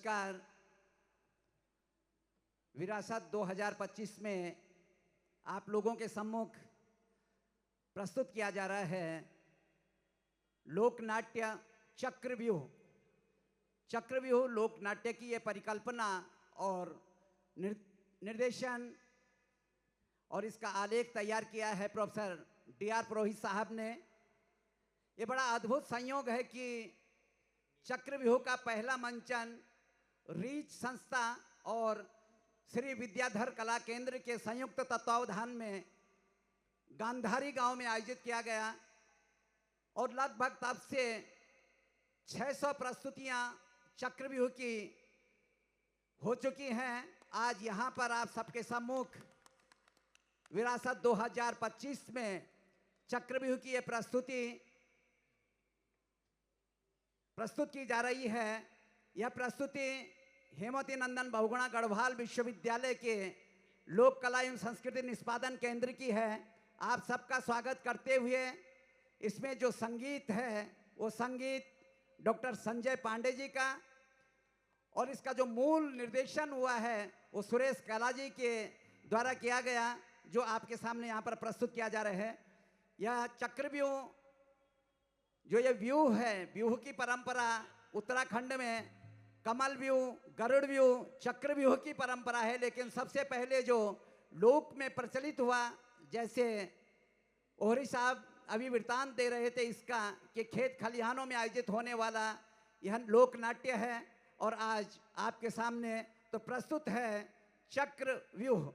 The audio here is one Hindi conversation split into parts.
नमस्कार। विरासत 2025 में आप लोगों के सम्मुख प्रस्तुत किया जा रहा है लोकनाट्य चक्रव्यूह। चक्रव्यूह लोकनाट्य की ये परिकल्पना और निर्देशन और इसका आलेख तैयार किया है प्रोफेसर D.R. पुरोहित साहब ने। ये बड़ा अद्भुत संयोग है कि चक्रव्यूह का पहला मंचन रीच संस्था और श्री विद्याधर कला केंद्र के संयुक्त तत्वावधान में गांधारी गांव में आयोजित किया गया और लगभग तब से 600 प्रस्तुतियां चक्रव्यूह की हो चुकी हैं। आज यहाँ पर आप सबके सम्मुख विरासत 2025 में चक्रव्यूह की ये प्रस्तुत की जा रही है। यह प्रस्तुति हेमवती नंदन बहुगुणा गढ़वाल विश्वविद्यालय के लोक कला एवं संस्कृति निष्पादन केंद्र की है। आप सबका स्वागत करते हुए इसमें जो संगीत है वो संगीत डॉक्टर संजय पांडे जी का और इसका जो मूल निर्देशन हुआ है वो सुरेश कला जी के द्वारा किया गया, जो आपके सामने यहाँ पर प्रस्तुत किया जा रहा है। यह चक्रव्यूह जो ये व्यूह है, व्यूह की परंपरा उत्तराखंड में कमल व्यूह, गरुड़ व्यूह, चक्रव्यूह की परंपरा है। लेकिन सबसे पहले जो लोक में प्रचलित हुआ, जैसे ओहरी साहब अभी वृत्तांत दे रहे थे इसका कि खेत खलिहानों में आयोजित होने वाला यह लोकनाट्य है और आज आपके सामने तो प्रस्तुत है चक्रव्यूह।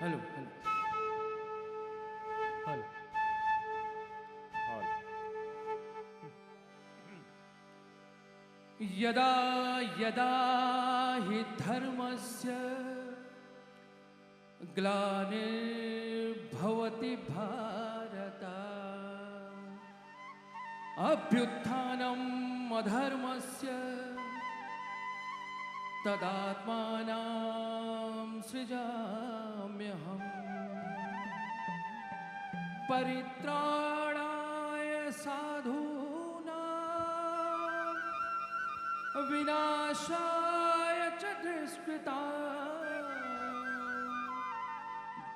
हेलो हेलो यदा यदा हि धर्मस्य ग्लानिर्भवति भारत अभ्युत्थानम् अधर्मस्य तदात्मानं सृजाम्यहम् परित्राणाय साधूनां विनाशाय च दुष्कृतां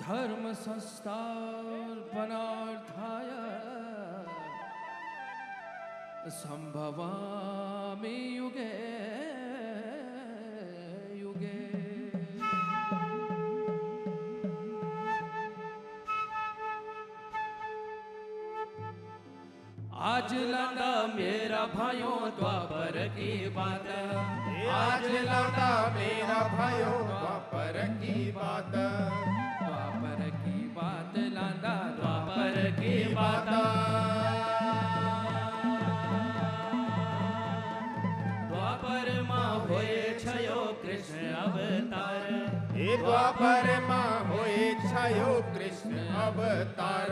धर्म संस्थापनार्थाय संभवामि युगे युगे। आज लौटा मेरा भाइयों द्वापर की बात, आज लौटा मेरा भाइयों द्वापर की बात, द्वापर की बात लांदा द्वापर की बात। द्वापर माँ होए छयो कृष्ण अवतार, हे द्वापर माँ होए छयो कृष्ण अवतार,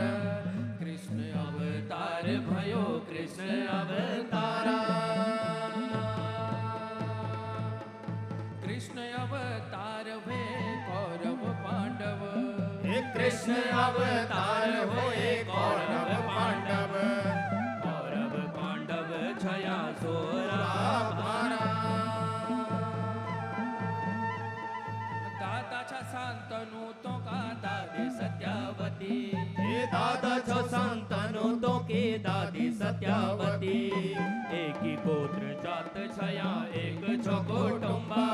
कृष्ण अवतार भयो कृष्ण अवतार। कृष्ण अवतार वे कौरव पांडव, हे कृष्ण अवतार होए कौरव पांडव, कौरव पांडव छया सोरा भारा। दादा छा शांतनु तो का दादी सत्यावती, हे दादा छो संतनु तो के दादी सत्यावती, एक ही गोत्र जात छया एक छो कुटुंबा।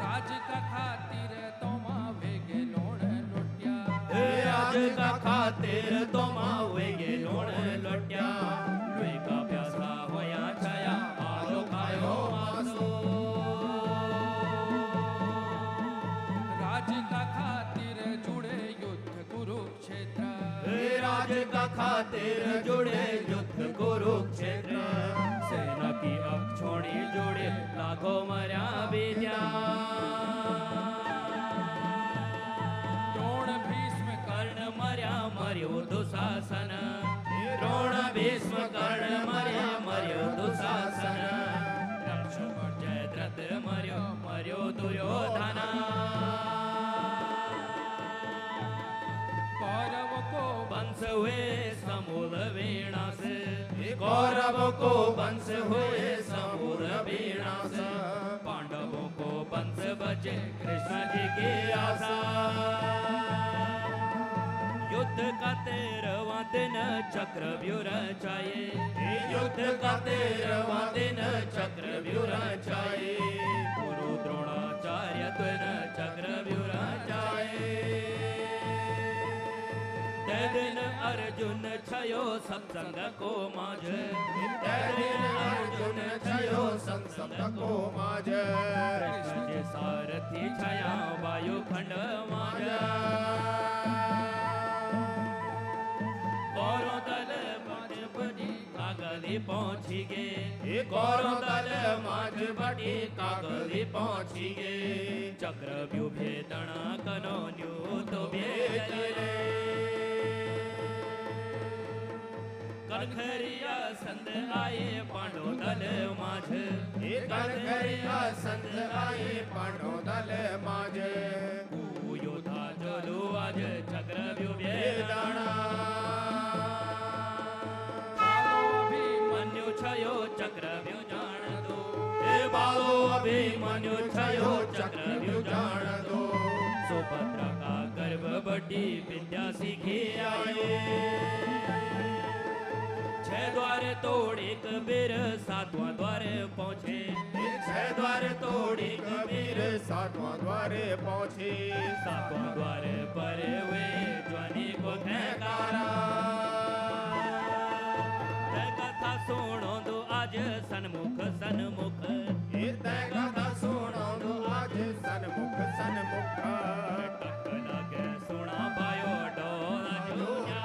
राज का खातिर तो माँ वेगे लोण लुट्या, हे राज का खातिर तो माँ वेगे लोण लुट्या, लुई का प्यासा होया छया आलो खायो आसो। राज का खातिर जुड़े युद्ध कुरुक्षेत्र, हे राज का खातिर जुड़े युद्ध कुरुक्षेत्र, सेना की अक्षोणी जोड़े लाखों मर्या विद्या। द्रोण भीष्म कर्ण मर्या मर्यो दुशासन, द्रोण भीष्म कर्ण मर्या मर्यो दुशासन, लक्ष्मण जयद्रथ मर्यो मर्यो दुर्योधन। कौरव को वंश हुए समूल विनाश, कौरव को वंश हुए समूल विनाश, पांडवों को वंश बचे कृष्ण जी की आशा। युद्ध का 13वां दिन चक्रव्यूह रचाए, युद्ध का 13वां दिन चक्रव्यूह रचाए, गुरु द्रोणाचार्य त्वं चक्रव्यूह रचाए। ते दिन अर्जुन छयो सत्संग को माझ, ते दिन अर्जुन छयो सत्संग को माझ, कृष्ण जी सारथी छया वायुखंड माझ। कौरव दल माझ बड़ी कागली पहुंची गे, हे कौरव दल माझ बड़ी कागली पहुंची गे, चक्रव्यूह भेदना कनो न्यू तो भेजले। कनखरिया संत आए पांडव दल माझ, हे कनखरिया संत आए पांडव दल माझ, योद्धा चलो आज चक्रव्यूह भेदना। अभिमन्यु छयो चक्रव्यूह जान दो, हे बालो अभिमन्यु छयो चक्रव्यूह जान दो, सुभद्रा का गर्भ बड़ी विद्या सीखी आए। 6 द्वार तोड़े कबीर 7वां द्वार पहुँचे, 6 द्वार तोड़ी कबीर 7वां द्वारे पहुँचे, 7वां द्वार पर हुए ध्वनि को ठहकारा। कथा सुनो दो आज सन्मुख सन्मुख, कथा सुनो दो आज सन्मुख सन्मुख तक लगे सुना पायो ढोल जूझा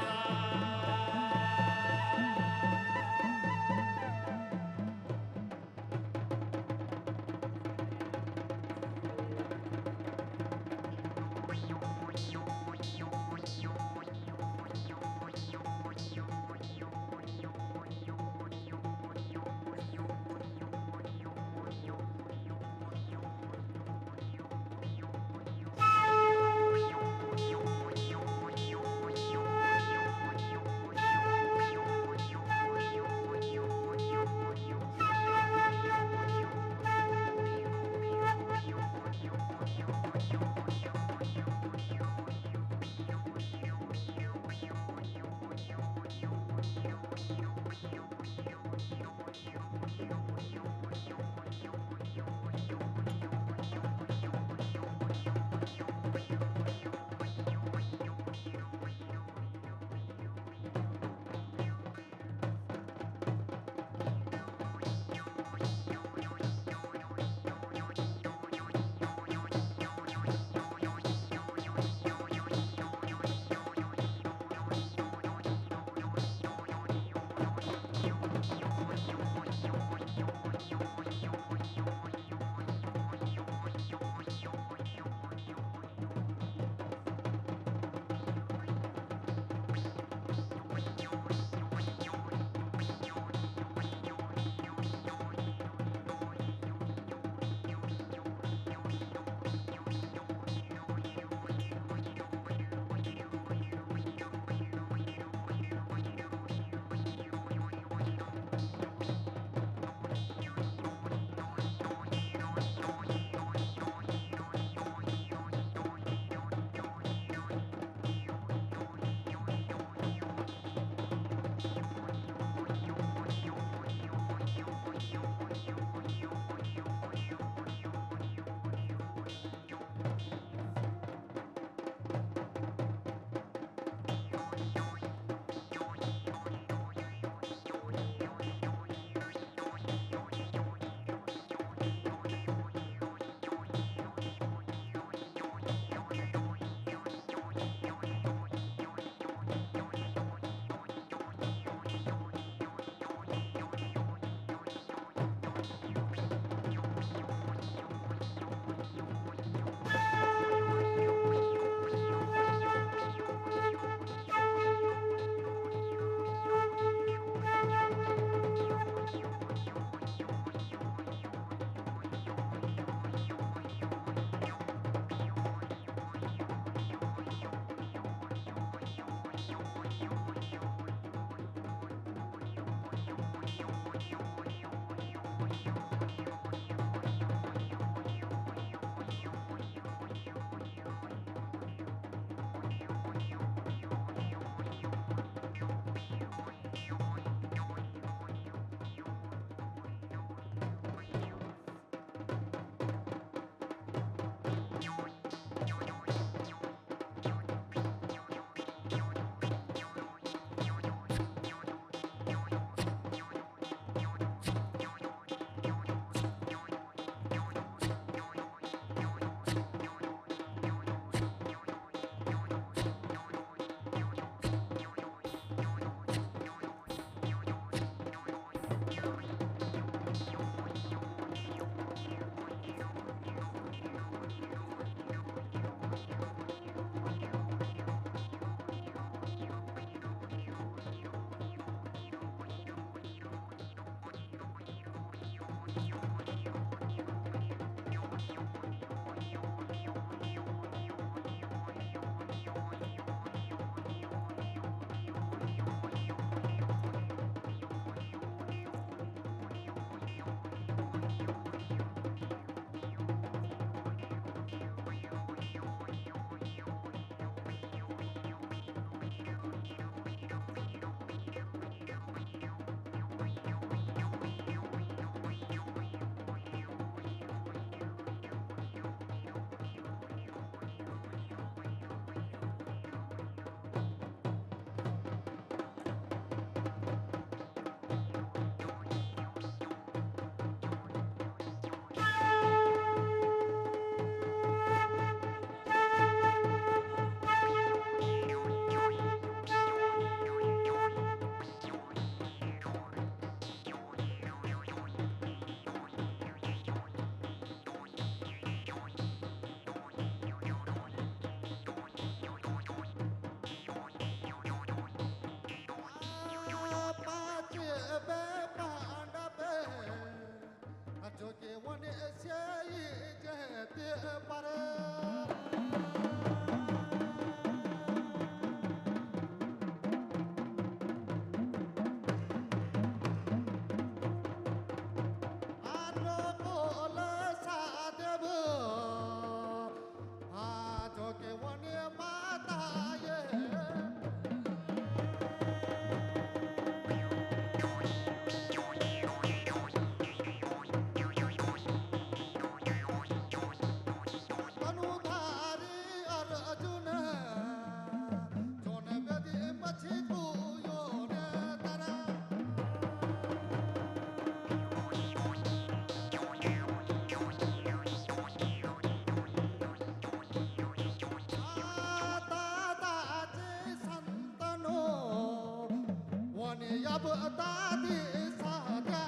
दादी सादा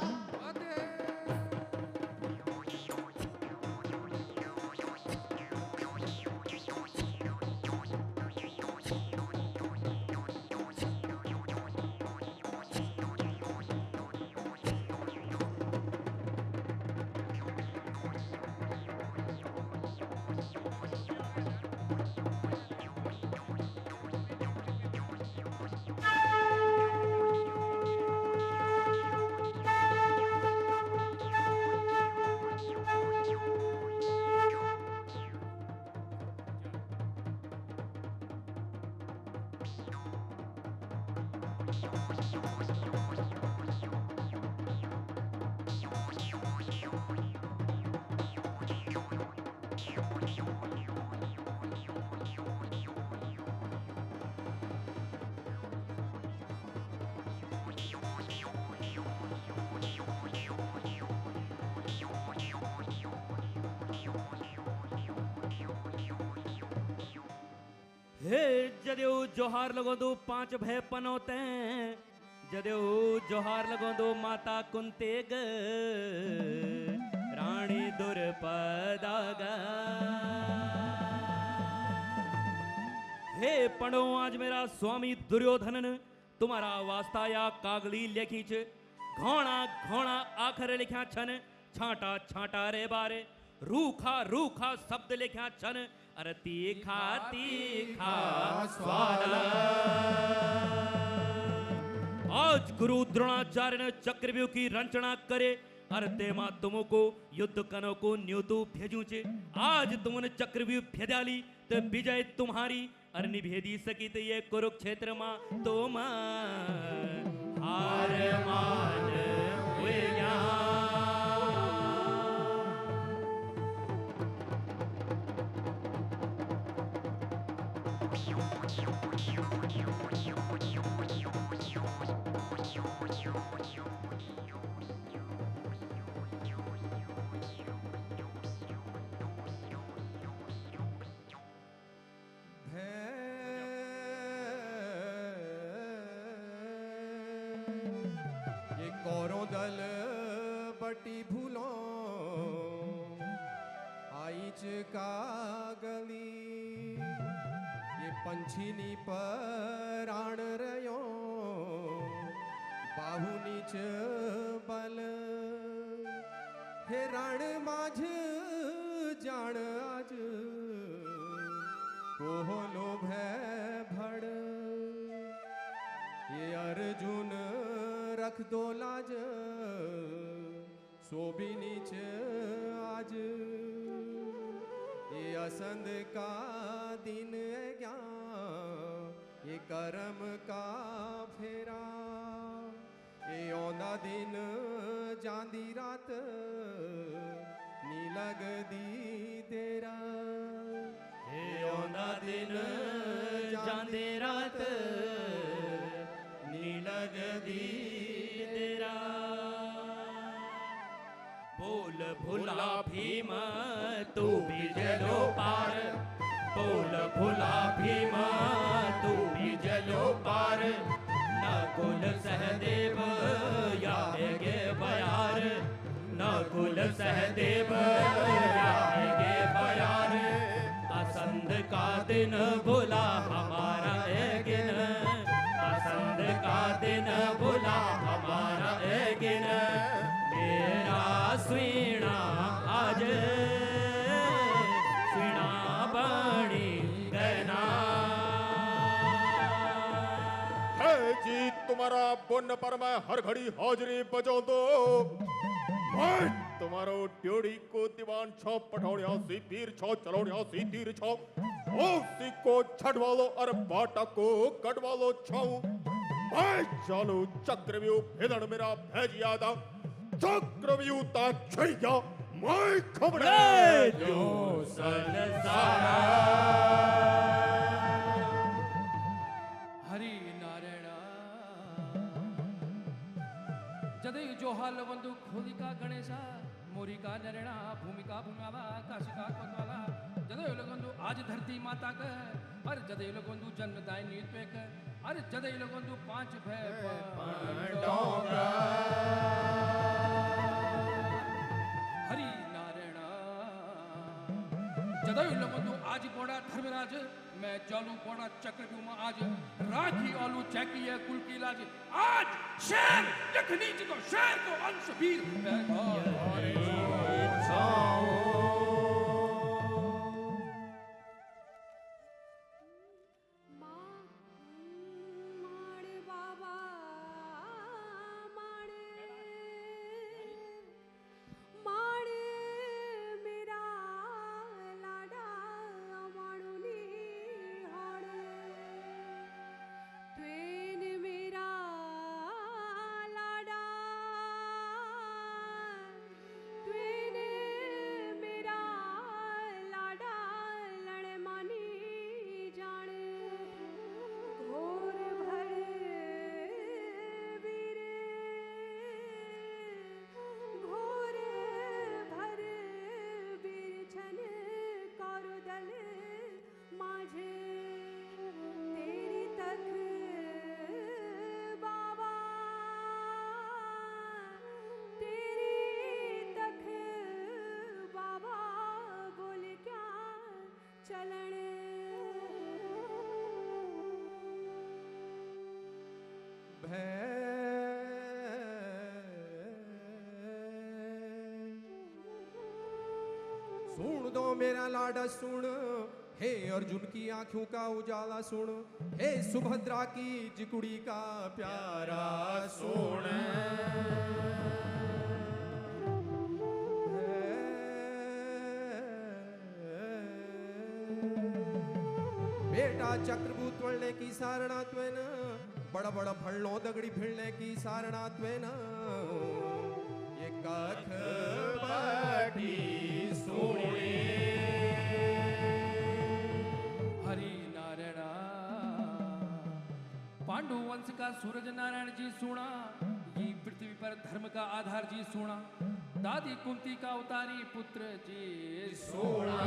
हे जदेऊ जोहार लगोदू पांच भय पनोते जदेऊ जोहार लगोदू माता कुंतेग रानी दुर्पदाग हे पढ़ो आज मेरा स्वामी दुर्योधनन तुम्हारा वास्ता या कागली लेखी च घोणा घोणा आखर लिख्या छन छाटा छाटा रे बारे रूखा रूखा शब्द लिख्या छन अरे तीखा तीखा स्वाद आज गुरु द्रोणाचार्य ने चक्रव्यूह की रचना करे अरे तेमा तुमको युद्ध कनो को न्योतु भेजू चे आज तुमने चक्रव्यूह भेजाली तो विजय तुम्हारी अरे निभेदी सकी तो ये कुरुक्षेत्र मां तुम हार मान हुए ये कौरों दल बटी भूलो आईच का गली ये पंछीनी पराण रयो बाहु नीच बल हे रण माझ जान आज कोहलो भय भड़ ये अर्जुन रख दो लाज सो भी नीच आज ये असंद का दिन है क्या ये कर्म का फेरा ये औंधा दिन जांदी रात नी लग दी तेरा हे औंधा दिन जांदे रात नी लग दी तेरा बोल भुला भीम तू भी जलो पार बोल भुला भीम तू भी जलो पार नकुल सहदेव या गे बयार नकुल सहदेव या गे बयार असंध का दिन भुला हमारा गिन असंध का दिन भुला हमारा गिन मेरा स्वीणा आज स्वीणा बनी गना है जी तुम्हारा पुण्य पर मैं हर घड़ी हाजरी बजाऊं दो मैं तुम्हारो ड्योड़ी को दीवान छो पठौड़िया सी तीर छो चलौड़िया सी तीर छो ओ सी को छड़वा लो और बाटा को कटवा लो छाऊं मैं चालू चक्रव्यूह भेदन मेरा भेज यादा चक्रव्यूह ता छैया मैं खबरे जो संसारा हरि नारायण जदय जोहाल बंधु खोलिका गणेशा मोरिका नरेणा भूमिका भूमावा काशिका पद्माला जदय लगंदु आज धरती माता का और जदय लगंदु जन्मदाय नीत्वेक अरे जदे लोगों तू 5 भय हरि नारायण जदे लोगों तू आज पड़ा धर्मराज मैं चालू पड़ा चक्रव्यूह में आज राखी आलू चैकी है कुल की लाज आज शेर यखनी तो शेर को अंश वीर सुन दो मेरा लाडा सुन हे अर्जुन की आंखों का उजाला सुन हे सुभद्रा की जिकुड़ी का प्यारा सुन बेटा चक्रभूत वळणे की सारणा त्वेन बड़ा बड़ा भळणो दगड़ी भिड़ने की सारणा त्वेन ये कख पाटी सोने हरि नारायण पांडु वंश का सूरज नारायण जी सुना ये पृथ्वी पर धर्म का आधार जी सुना दादी कुंती का अवतारी पुत्र जी सोना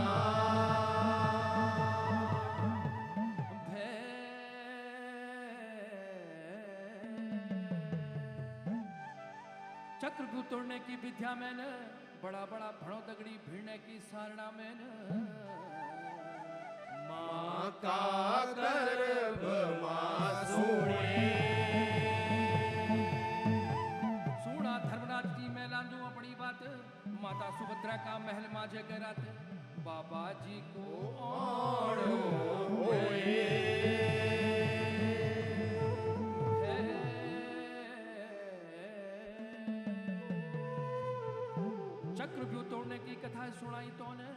चक्रव्यूह तोड़ने की विद्या में न बड़ा बड़ा भड़ो दगड़ी भिड़ने की सारणा में न माँ का गर्भ माँ सोने सुना धर्मराज की मैं लांदू अपनी बात माता सुभद्रा का महल माझे गरात बाबा जी को ओढ़ो चक्रव्यूह तोड़ने की कथा सुनाई तो ने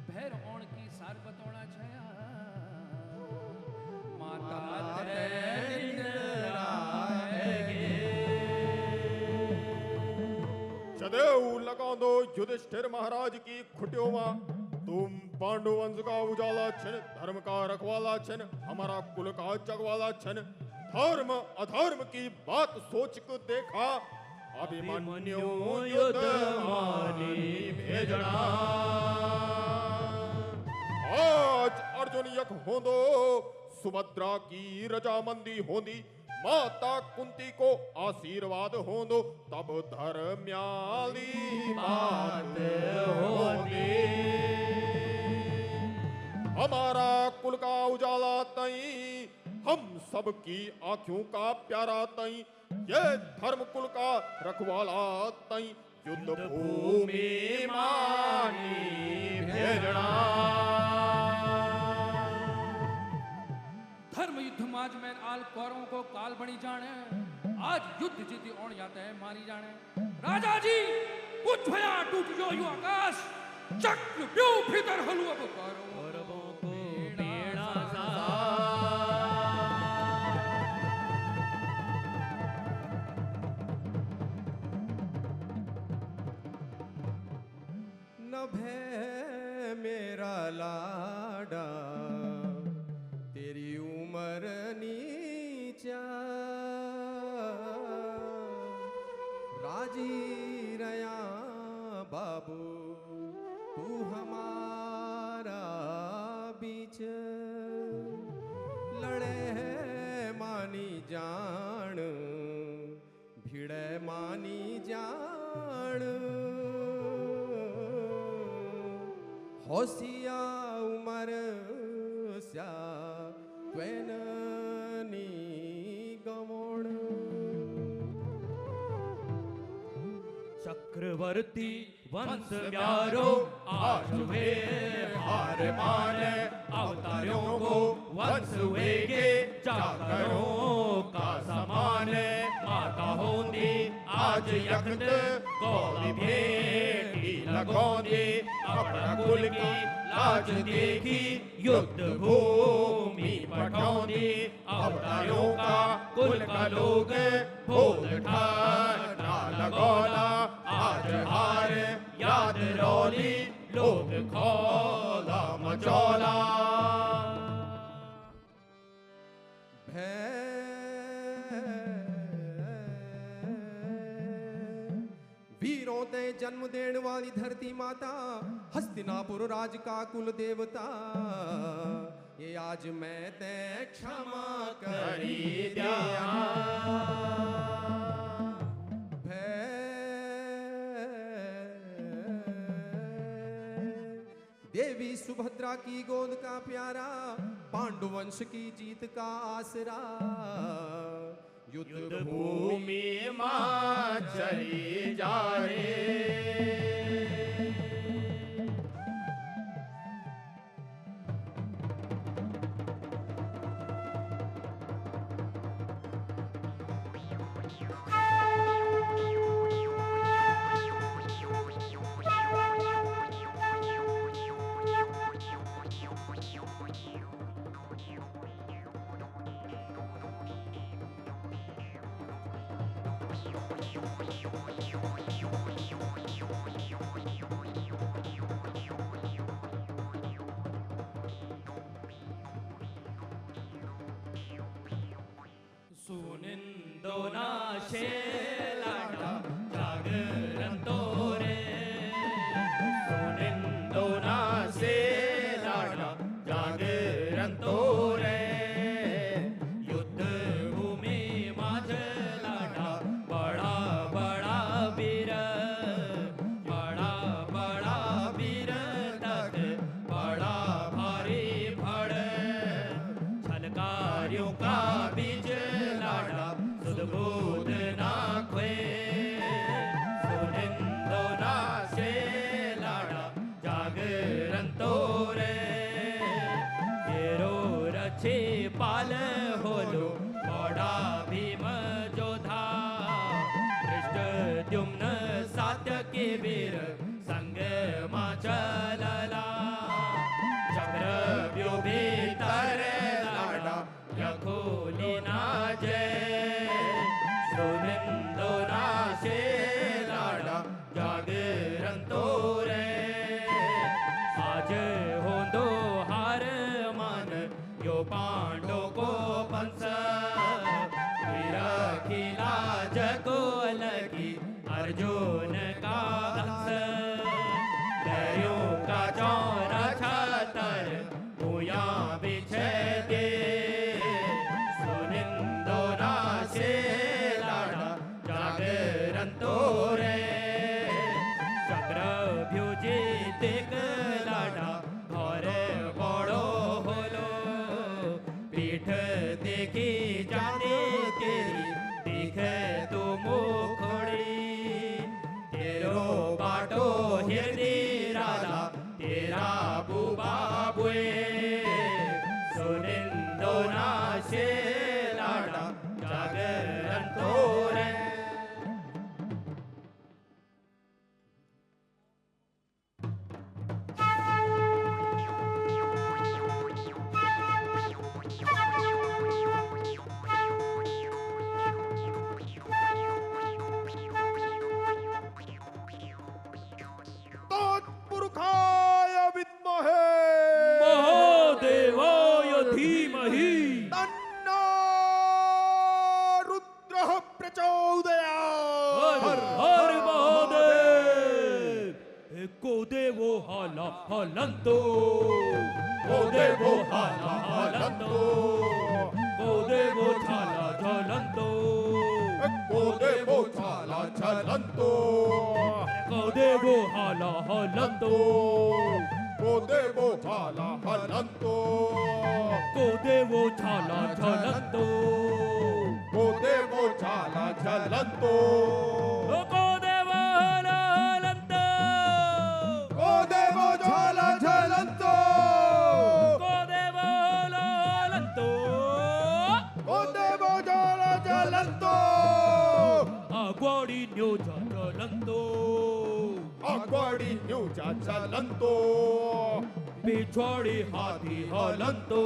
भैर ओण की सार बतौना छया माता जदेऊ लगा दो युधिष्ठिर महाराज की खुटियों में तुम पांडु वंश का उजाला छिन धर्म का रखवाला छिन हमारा कुल का जगवाला छिन धर्म अधर्म की बात सोच को देखा अभिमन्यु युद्ध मानी भेजना आज अर्जुन यक होंदो सुभद्रा की रजामंदी होंदी माता कुंती को आशीर्वाद होंदो तब धर्म्याली बात होंदी हमारा कुल का उजाला तई हम सबकी आंखों का प्यारा तई ये धर्म कुल का रखवाला तई युद्ध भूमि मानी भेजना धर्म युद्ध माज में आल कौरवों को काल बनी जाने आज युद्ध जीती ओण जाते हैं मारी जाने राजा जी कुछ भया टूट जो यु आकाश चक्रव्यूह भीतर हलु अब कौरवों को पीड़ा न भय मेरा लाडा तेरी उम्र नीचा राजी रया बाबू तू हमारा बीच लड़े है मान मानी जान होशिया उमर स्या त्वेननी गवोण चक्रवर्ती वंश प्यारो आज वे हार माने अवतारों को वंश वेगे चाकरों का समान माता होंदी आज यज्ञ गौरी भेटी लगोंदी अपना कुल की लाज देखी युद्ध भूमि पठौंदी अवतारों का कुल का लोग भूल ठाठा लगौला आज हार याद रौली लोग खौला मचौला वीरों ते जन्म देने वाली धरती माता हस्तिनापुर राज का कुल देवता ये आज मैं ते क्षमा करी दिया देवी सुभद्रा की गोद का प्यारा पांडुवंश की जीत का आसरा युद्ध भूमि मां चली जाए सुनिंदो नाशे लाडा जागरण तोरे सुनिंदो नाशे लाडा जागरण तोरे युद्ध भूमि माझ लाडा बड़ा बड़ा वीर तक बड़ा भारी फड़ छलकारियों का बीज सुदबोध नाख्वे सुनिंदो नाशे लाडा जागरण तोरे येरो रचे पाल होलो बड़ा भीम जोधा धृष्टद्युम्न सात्यकी वीर संग मा चलला चक्रव्यूह भीतर लाडा यखोली ना जय सुनिंदो नाशे लाडा जागरण तोरे आज होंदो हार मन यो पांडो को पंस खिला जगो लगी अर्जुन का हंस दरियों का चौरा छतर भूया बिछे दे सुनिंदो नाशे लाडा जागरण तोरे चक्रव्यूह देख लाडा घर बड़ो होलो पीठ देखी जाने तेरी दिखे तो मुखड़ी तेरो बाटो हृदय राधा तेरा बुबा बुए सुनिंदो नाशे लाडा जागरण तोरे तत्पुरुषाय विद्महे महादेवाय धीमहि तन्नो रुद्रः प्रचोदयात् हर हर महादेव एको देवो हाला हलंतो को देवो हाला हलंतो को देवो झाला झलंतो को देवो झाला झलंतो को देवो हाला हलंतो को देवो झाला हलंतो को देवो झाला झलंतो को देवो झाला झलंतो को देवो हाला हलंतो को देवो झाला झलंतो को देवो हाला हलंतो को देवो झाला झलंतो आगवाडी न्योजा झलंतो आगवाडी न्यूजा झलंतो पिछवाड़ी हाथी हलंतो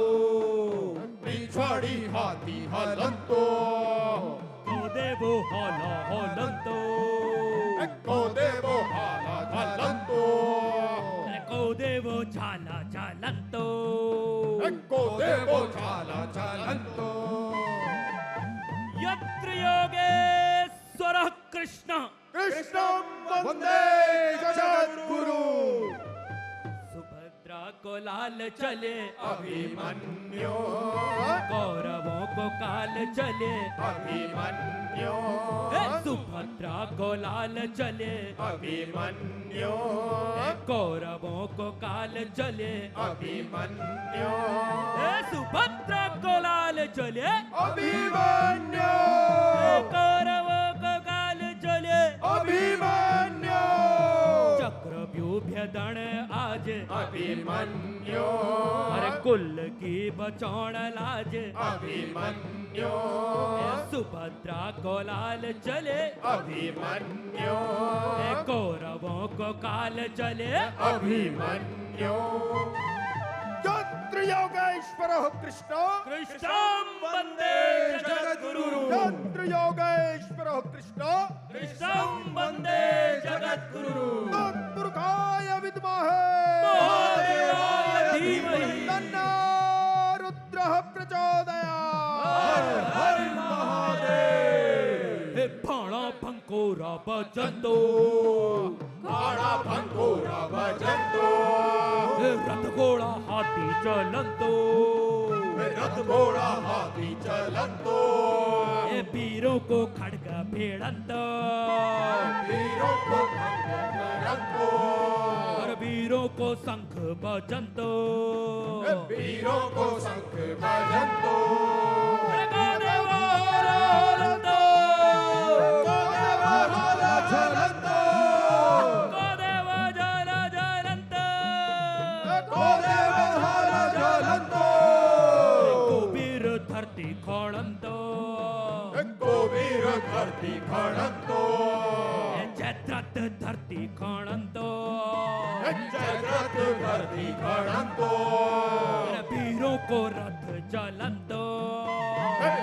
पिछवाड़ी हाथी हलंतो को देवो हाला हलंतो को देवो हाला झलंतो को देवो झाला झलंतो को देवो झाला झलंतो यत्र योगेश्वरः कृष्ण कृष्णं वंदे जगद्गुरु सुभद्रा को लाल चले अभिमन्यु कौरवों को काल चले अभिमन्यु सुभद्रा को लाल चले अभिमन्यु कौरवों को काल चले अभिमन्यु सुभद्रा को लाल चले अभिमन्यु कौरवों को काल चले अभिमन्यु चक्रव्यूह्यदण आज अभिमन्यु अरे कुल की बचौण लाज अभिमन्यु सुभद्रा को लाल चले अभिमन्यु कौरवों को काल चले अभिमन्यु यत्र योगेश्वरः कृष्ण कृष्णं वन्दे जगद्गुरु यत्र योगेश्वरः कृष्ण कृष्णं वन्दे जगद्गुरु तत्पुरुषाय विद्महे महादेवाय धीमहि तन्नो रुद्रः प्रचोदयात् हर महादेव भाणा भंकोरा बजंतो भाणा भंकोरा भजन्तो रथ घोड़ा हाथी चलंतो रथ घोड़ा हाथी चलन्तो वीरों को खड़ग भेड़ंतो वीरों को भंग करन्तो और वीरों को शंख बजंतो वीरों को शंख बजन्तो धरती खड़ंतो जयद्रथ धरती खड़ंतो जगत धरती खड़ंतो वीरों को रथ चलंतो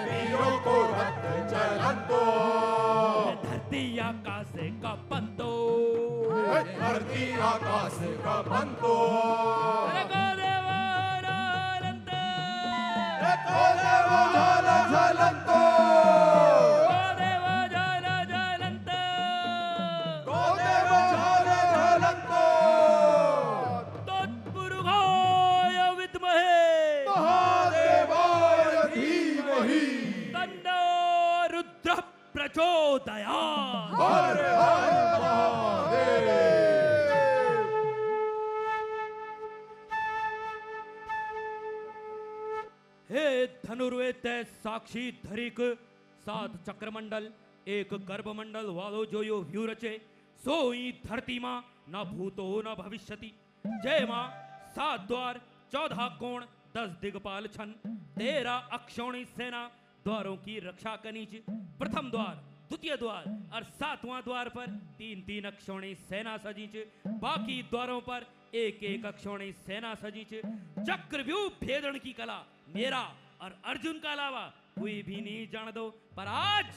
वीरों को रथ चलंतो धरती आकाश का पंतो धरती आकाश का पंतो झलंतो प्रचोदयात् हर हर महादेव। हे धनुर्वेद साक्षी धरिक 7 चक्रमंडल एक गर्भमंडल वालो जो यो व्यू रचे सोई धरती मां न भूतो न भविष्यति जय मां 7 द्वार 14 कोण 10 दिगपाल छन 13 अक्षौणी सेना द्वारों की रक्षा कनीच प्रथम द्वार द्वितीय द्वार और 7वां द्वार पर 3-3 अक्षौणी सेना सजीच बाकी द्वारों पर 1-1 अक्षौणी सेना सजीच चक्रव्यूह भेदन की कला मेरा और अर्जुन का अलावा कोई भी नहीं जान दो पर आज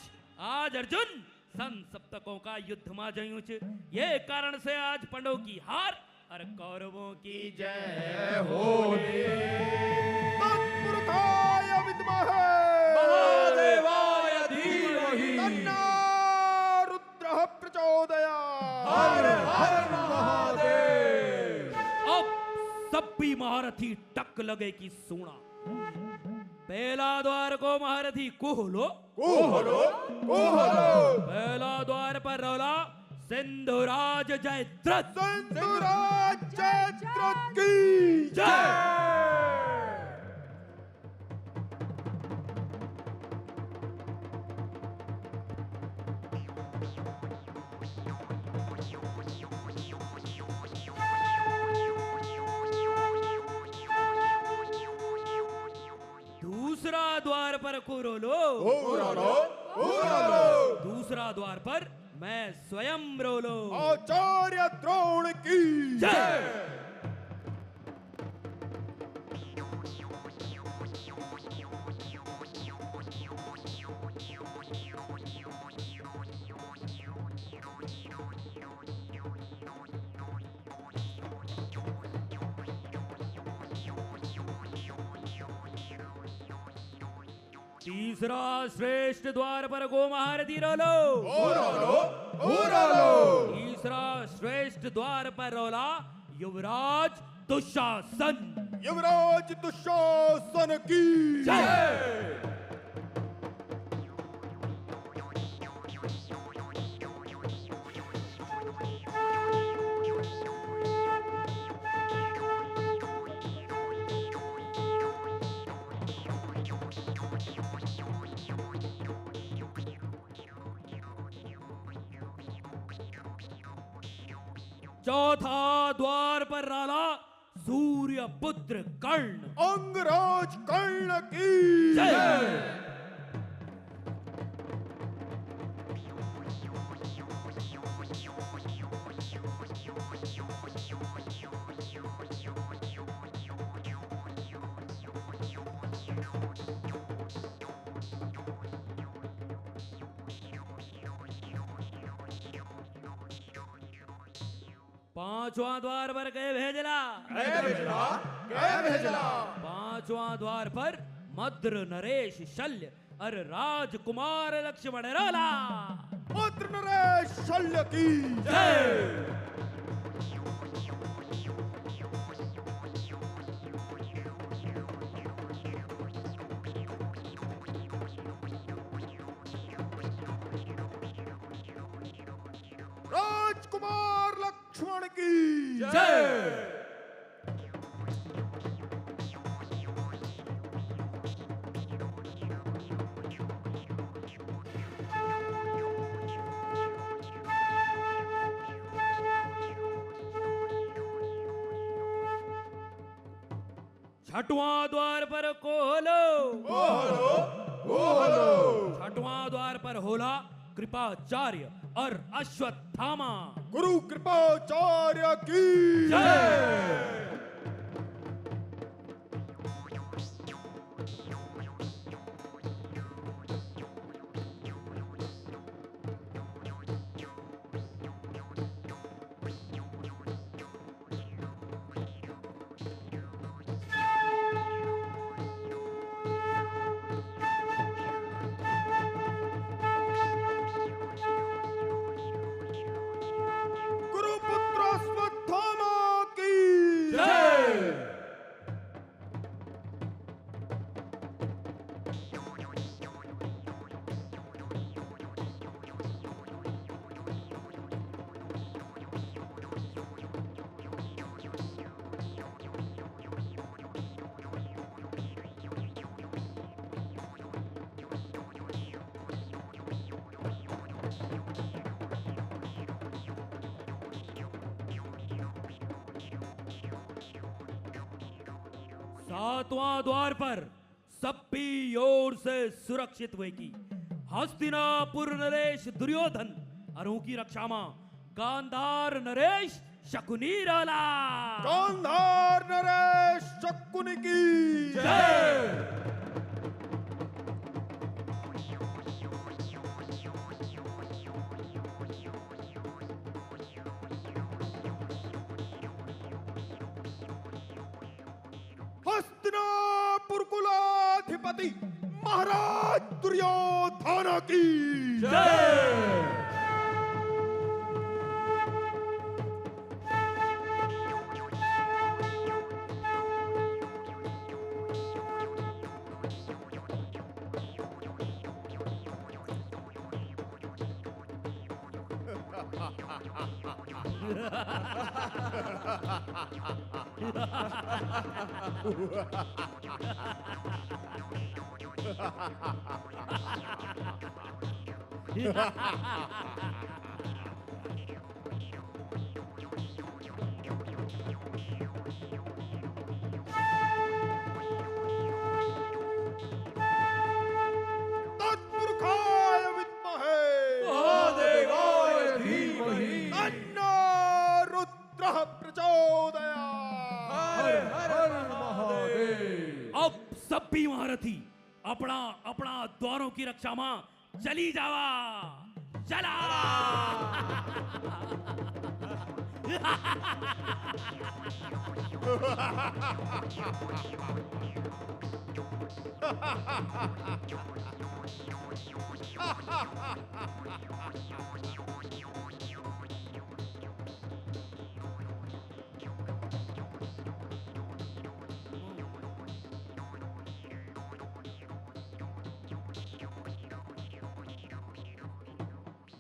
अर्जुन सन सप्तकों का युद्ध मा जयूच ये कारण से आज पांडवों की हार और कौरवों की जय होली तत्पुरुषाय विद्महे महादेवाय धीमहि तन्नो रुद्रः प्रचोदयात् हर हर महादेव। अब सब भी महारथी टक लगे की सूना पहला द्वार को महारथी कोहलो, कोहलो कोहलो पहला द्वार पर रोला सिंधुराज जयद्रथ, सिंधुराज जयद्रथ की जय। दूसरा द्वार पर कुरोलो, कोरालो कोरालो दूसरा द्वार पर मैं स्वयं रोलो, आचार्य द्रोण की जय। तीसरा श्रेष्ठ द्वार पर गो महारथी रोलो, कोरालो कोरालो तीसरा श्रेष्ठ द्वार पर रोला युवराज दुशासन, युवराज दुशासन की जय। चौथा द्वार पर राला सूर्य पुत्र कर्ण, अंगराज कर्ण की जय। पांचवा द्वार पर गए भेजला, पांचवा द्वार पर मद्र नरेश शल्य और राजकुमार लक्ष्मण रोला, पुत्र नरेश शल्य की जय। राजकुमार लक्ष्मण की जय। छठवां द्वार पर कोहलो, कोहलो कोहलो छठवां द्वार पर होला कृपाचार्य और अश्वत्थामा, गुरु कृपाचार्य की जय। गुरुपुत्र अश्वत्थामा की जय। सातवां द्वार पर सभी ओर से सुरक्षित हुए की हस्तिनापुर नरेश दुर्योधन और उनकी रक्षा में गांधार नरेश शकुनी रोला, गांधार नरेश शकुनि की जय। हस्तिनापुर कुलाधिपति महाराज दुर्योधन की जय। तत्पुरुषाय विद्महे महादेवाय धीमहि तन्नो रुद्रः प्रचोदयात्। हर हर महादेव। अब सब भी महारथी अपना अपना द्वारों की रक्षा मां चली जावा चला।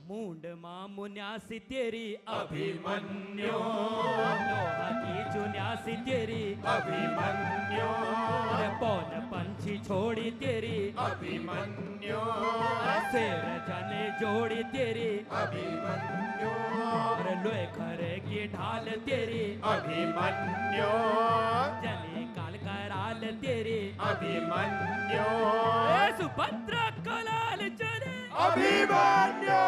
मूंड मां मुन्यासी तेरी अभिमन्यो, लोहा की चुन्यासी तेरी अभिमन्यो अरे पौन पंछी छोड़ी तेरी अभिमन्यो शेर जने जोड़ी तेरी अभिमन्यो अरे लोहे खरे की ढाल तेरी अभिमन्यो जली काल कराल तेरी अभिमन्यो ए सुभद्रा कलाल चले अभिमन्यो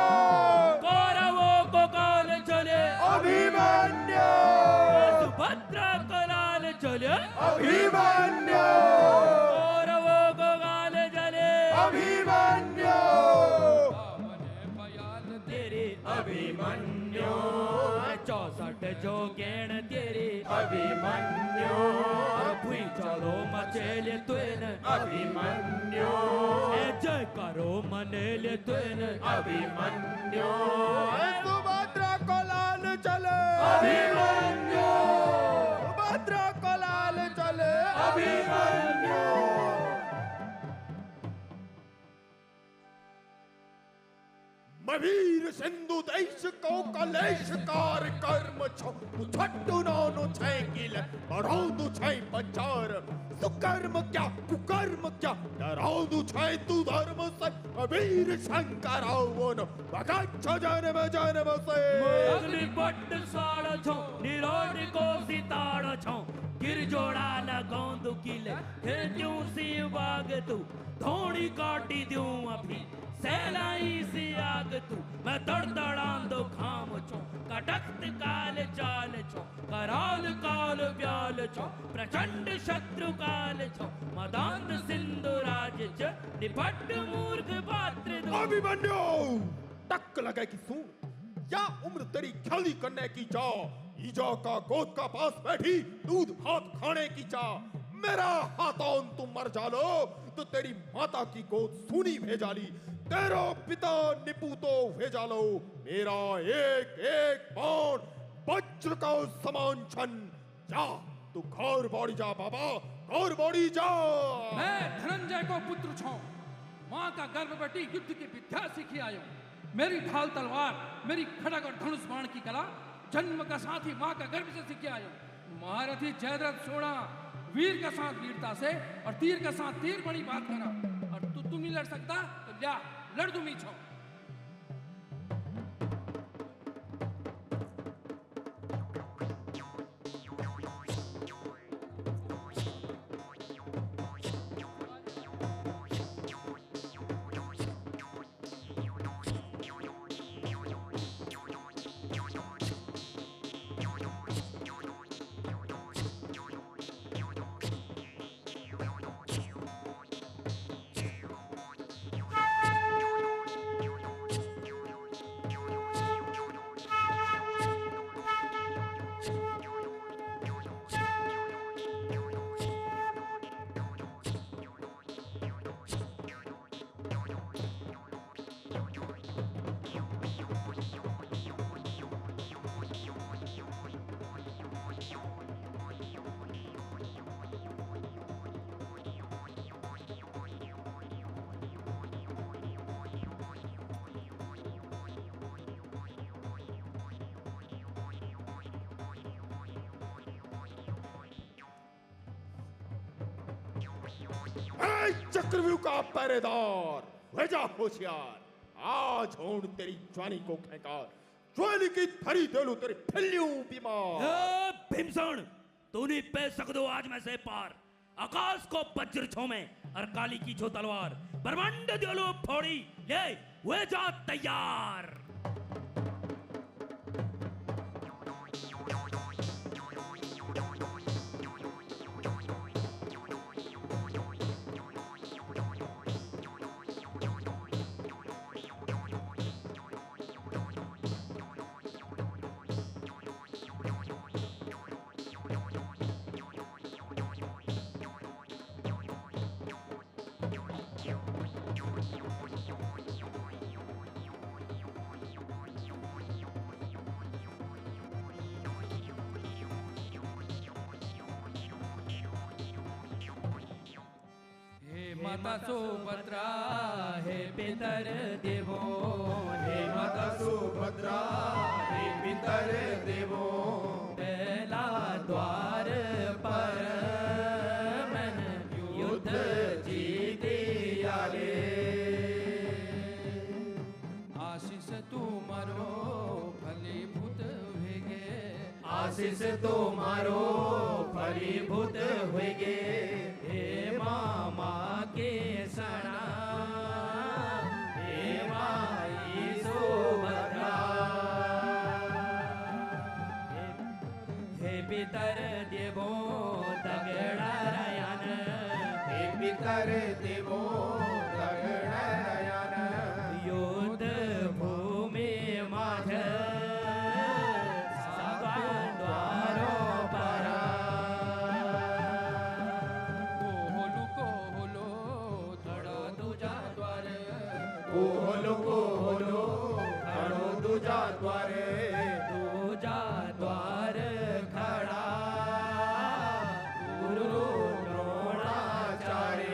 कौरवों को काल चले अभिमन्यो सुभद्रा कलाल चले अभिमन्यो कौरवों को काल चले अभिमन्यो तेरी अभिमन्यो 64 जोगेण तेरी अभिमन्यो भुई चलो मचेले तुन अभिमन्यो जय करो मनेले तुन अभिमन्यो सुभद्रा को लाल चले अभिमन्यो सुभद्रा को लाल चले अभिमन्यो मवीर सिंधु देश को कलेश कार कर्म छो छट्टू नानो छै किल बढ़ाऊ छै पंचार सुकर्म क्या कुकर्म क्या डराऊ छै तू धर्म से मवीर शंकरावन भगत जन्म जन्म से अगली पट्ट साड़ छो निरोड को सिताड़ छो गिर जोड़ा लगौंदु किले फिर क्यों सी बाग तू धोड़ी काटी दूं अभी सैलाई सी आग तू मैं दड़दड़ांदो खाम छो कटक्त काल चाल छो कराल काल व्याल छो प्रचंड शत्रु काल छो मदांत सिंधु राज च निपट मूर्ख पात्र दो अभिमन्यु टक लगे कि सुन या उम्र तेरी ख्याली करने की जा ईजा का गोद का पास बैठी दूध हाथ खाने की जा मेरा हाथों तुम मर जालो तो तेरी माता की गोद सूनी भेजाली तेरो पिता निपूतो भेजालो मेरा एक एक बाण वज्र का समान छन जा तू घर बाड़ी जा बाबा घर बाड़ी जा मैं धनंजय को पुत्र छो माँ का गर्भवती युद्ध की विद्या सीखी आयो मेरी ढाल तलवार मेरी खड़ग और धनुष बाण की कला जन्म का साथ ही माँ का गर्भ से सीखे आयो महारथी जयद्रथ सोना वीर का साथ वीरता से और तीर का साथ तीर बड़ी बात करा और तुम नहीं लड़ सकता तो लिया लड़ तुम ही छो चक्रव्यूह का पहरेदार, वे जा होशियार। आज होंड तेरी जवानी को खेकार, ज्वाली की धरी देलू तेरी फिल्लियों बीमार। भीमसेन, तू नहीं पे सकदो आज मैं से पार। आकाश को वज्र छो में और काली की छो तलवार। ब्रह्मांड दियोलो फोड़ी, ले वे जा तैयार। माता सुभद्रा हे पितर देवो, हे माता सुभद्रा हे पितर देवो। पहला द्वार पर मन युद्ध जीते आले। आशीष तुम्हारो फलीभूत होगे, आशीष तुम्हारो फलीभूत होगे। हे मामा के सना, हे माई सुभद्रा। हे पितर देवो तगड़ा रयान, हे पितर देवो तगड़ा रयान। युद्ध भूमि माझ सागवान द्वारो परा। कोहलो खड़ो दूजा द्वारे, दूजा द्वार खड़ा गुरु द्रोणाचार्य।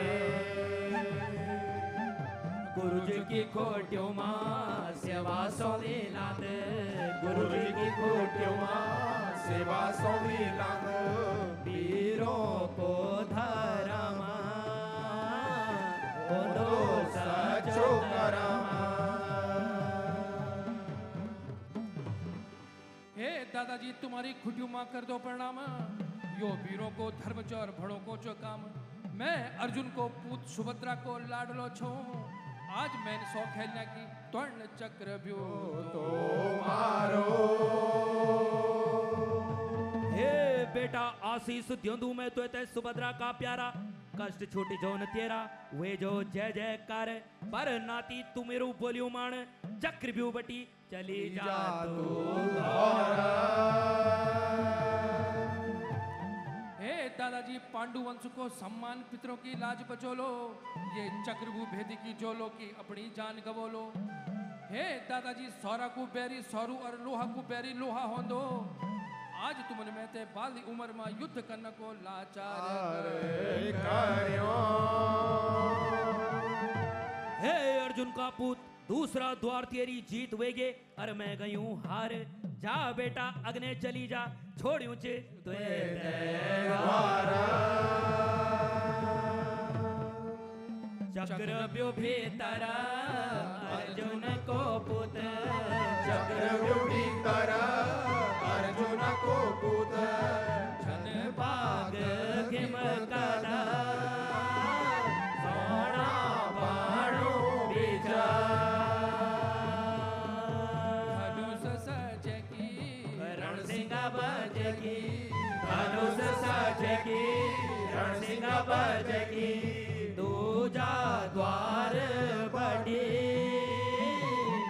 गुरु जी की खोटियों मां सेवा सौदी लाद, गुरु जी की खोटियों मां सेवा सौदी लाद। वीरों को धर्मा सचो करमा। हे दादाजी, तुम्हारी खुटियों मां कर दो प्रणाम। यो वीरों को धर्म चोर भड़ों को चो काम। मैं अर्जुन को पूत सुभद्रा को लाडलो छो। आज मैंने सौ खेलने की त्वर्ण चक्र तो मारो। हे बेटा आशीष द्योंदू मैं तो ते सुभद्रा का प्यारा। कष्ट छूटी जो न तेरा, वे जो जय जयकार। पर नाती तू मेरो बोलियो मान, चक्रव्यूह बटी चली जा तू। हे दादाजी, पांडु वंश को सम्मान पितरों की लाज बचोलो। ये चक्रव्यूह भेदी की जोलो की अपनी जान गवोलो। हे दादाजी, सौरा को बैरी सौरू और लोहा को बैरी लोहा होंदो। आज तुमने मैं ते बाली उम्र में युद्ध करने को लाचार करियो। हे अर्जुन का पुत, दूसरा द्वार तेरी जीत वेगे और मैं गई हूँ हार। जा बेटा अग्ने चली जा, छोड़ियो चे चक्रव्यूह भीतर अर्जुन को पुत। चक्रव्यूह भीतर अर्जुन को पूत। छन बाग किम कदा सोना बाणो बीजा। धनुष सज की रणसिंह बज की, धनुष सज की रणसिंह बज की। दूजा द्वार बड़ी,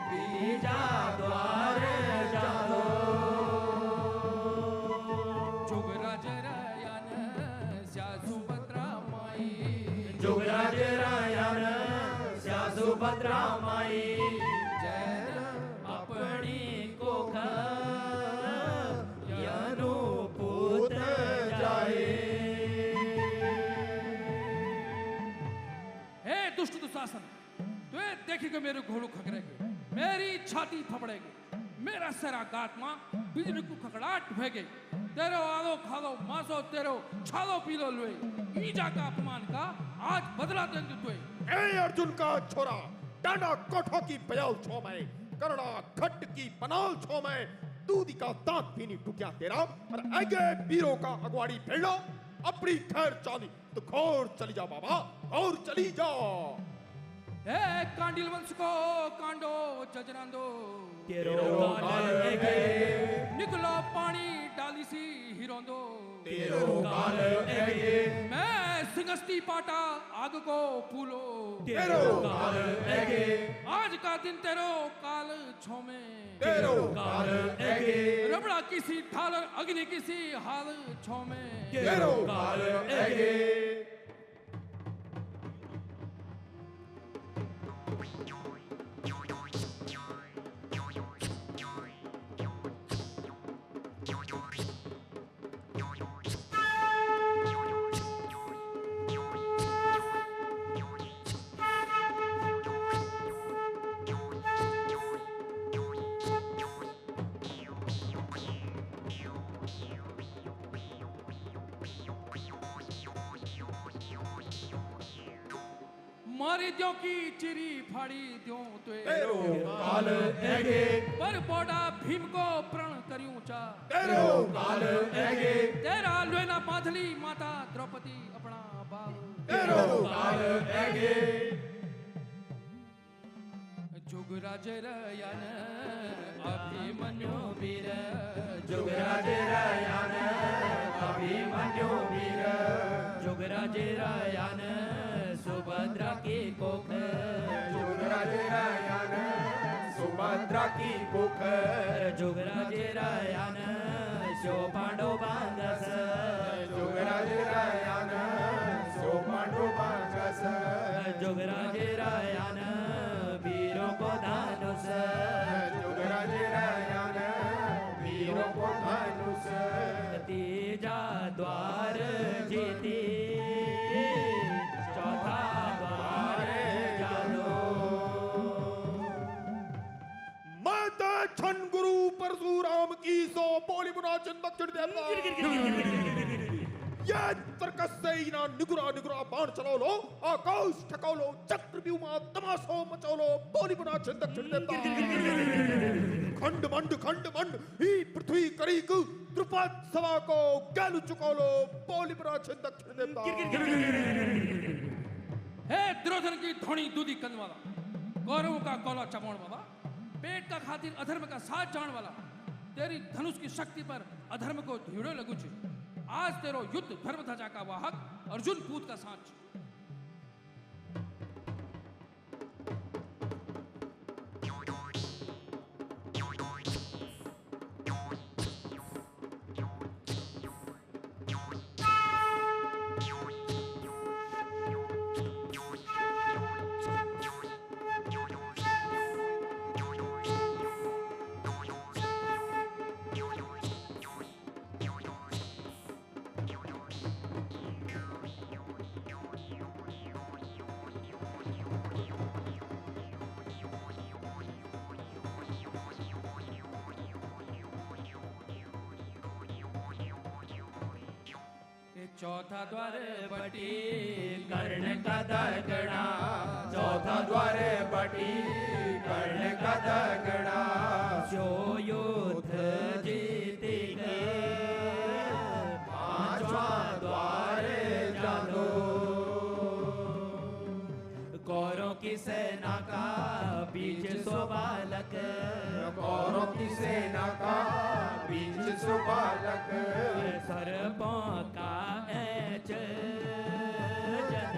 तीजा द्वार जालो। जुगराज रायन स्या सुभद्रा माई, जुगराज रायन स्या सुभद्रा माई। जय अपनी कोख यनु पूत जाए। हे दुष्ट दुशासन, तो ये देखेगा मेरे घोड़ों खकरेगे, मेरी छाती फपड़ेगी, मेरा सरा सरा गात मां बिजली को खकड़ाट भे गई तेरो आलो खालो मासो तेरो छालो पीलो लोए ईजा का अपमान का आज बदला देंगे तुए ए अर्जुन का छोरा डांडा कोठो की बयाल छो मैं करड़ा खट की पनाल छो मैं दूधी का दांत भी नहीं टूटा तेरा और आगे वीरों का अगवाड़ी फेलो अपनी खैर चाली तो खोर चली जा बाबा और चली जा ए कांडिल वंश को कांडो जजरांदो तेरो काल एगे निकलो पानी डाली सी हिरोंदो तेरो काल एगे मैं सिंगस्ती पाटा आग को फूलो तेरो काल एगे आज का दिन तेरो काल छोमे तेरो काल एगे रबड़ा किसी ढाल अग्नि किसी हाल छोमे तेरो काल एगे मारी द्यो की चिरी फाड़ी द्यो तुए तेरो काल एगे पर बोडा भीम को प्रण करियूं चा तेरो काल एगे तेरा लुएना बांधली माता द्रौपदी अपना बाल तेरो काल एगे जुगराज रयान अभिमन्यु वीर जुगराज रायान अभिमन्यु वीर जुगराज रायान सुभद्रा की कोख जुगराज रायान सुभद्रा की कुख जुगराज रायान शो पांडव बांगस जुगराज रायान सो पांडु बांगस जुगराज रायान वीरों को धनुष जुगराज रायान वीरों को धनुष तीजा द्वार जीती चौथा द्वार जानो माता छन गुरु परशुराम की सो बोली बुना चंद दक्षिण देवता ये तर्कस से इना निगुरा निगुरा बाण चलो लो आकाश ठकाओ लो चक्र व्यूमा तमाशो मचाओ लो बोली बुना चंद दक्षिण देवता खंड मंड ही पृथ्वी करीक द्रुपद सभा को गैलु चुकाओ लो बोली बुना चंद दक्षिण देवता हे दुर्योधन की धोनी दूधी कंद वाला गौरवों का गोला चबाउण वाला पेट का खातिर अधर्म का साथ जान वाला तेरी धनुष की शक्ति पर अधर्म को धीड़ो लगू छे आज तेरो युद्ध धर्म ध्वजा का वाहक अर्जुन पूत का साथ छे चौथा द्वार बटी कर्ण का दगड़ा चौथा द्वार बटी कर्ण का दगड़ा जो युद्ध जीतेगा पांचवा द्वार जानो कौरों की सेना का बीच सो बालक कौरव की सेना का बीच सुबालक सर्पों का ऐच जन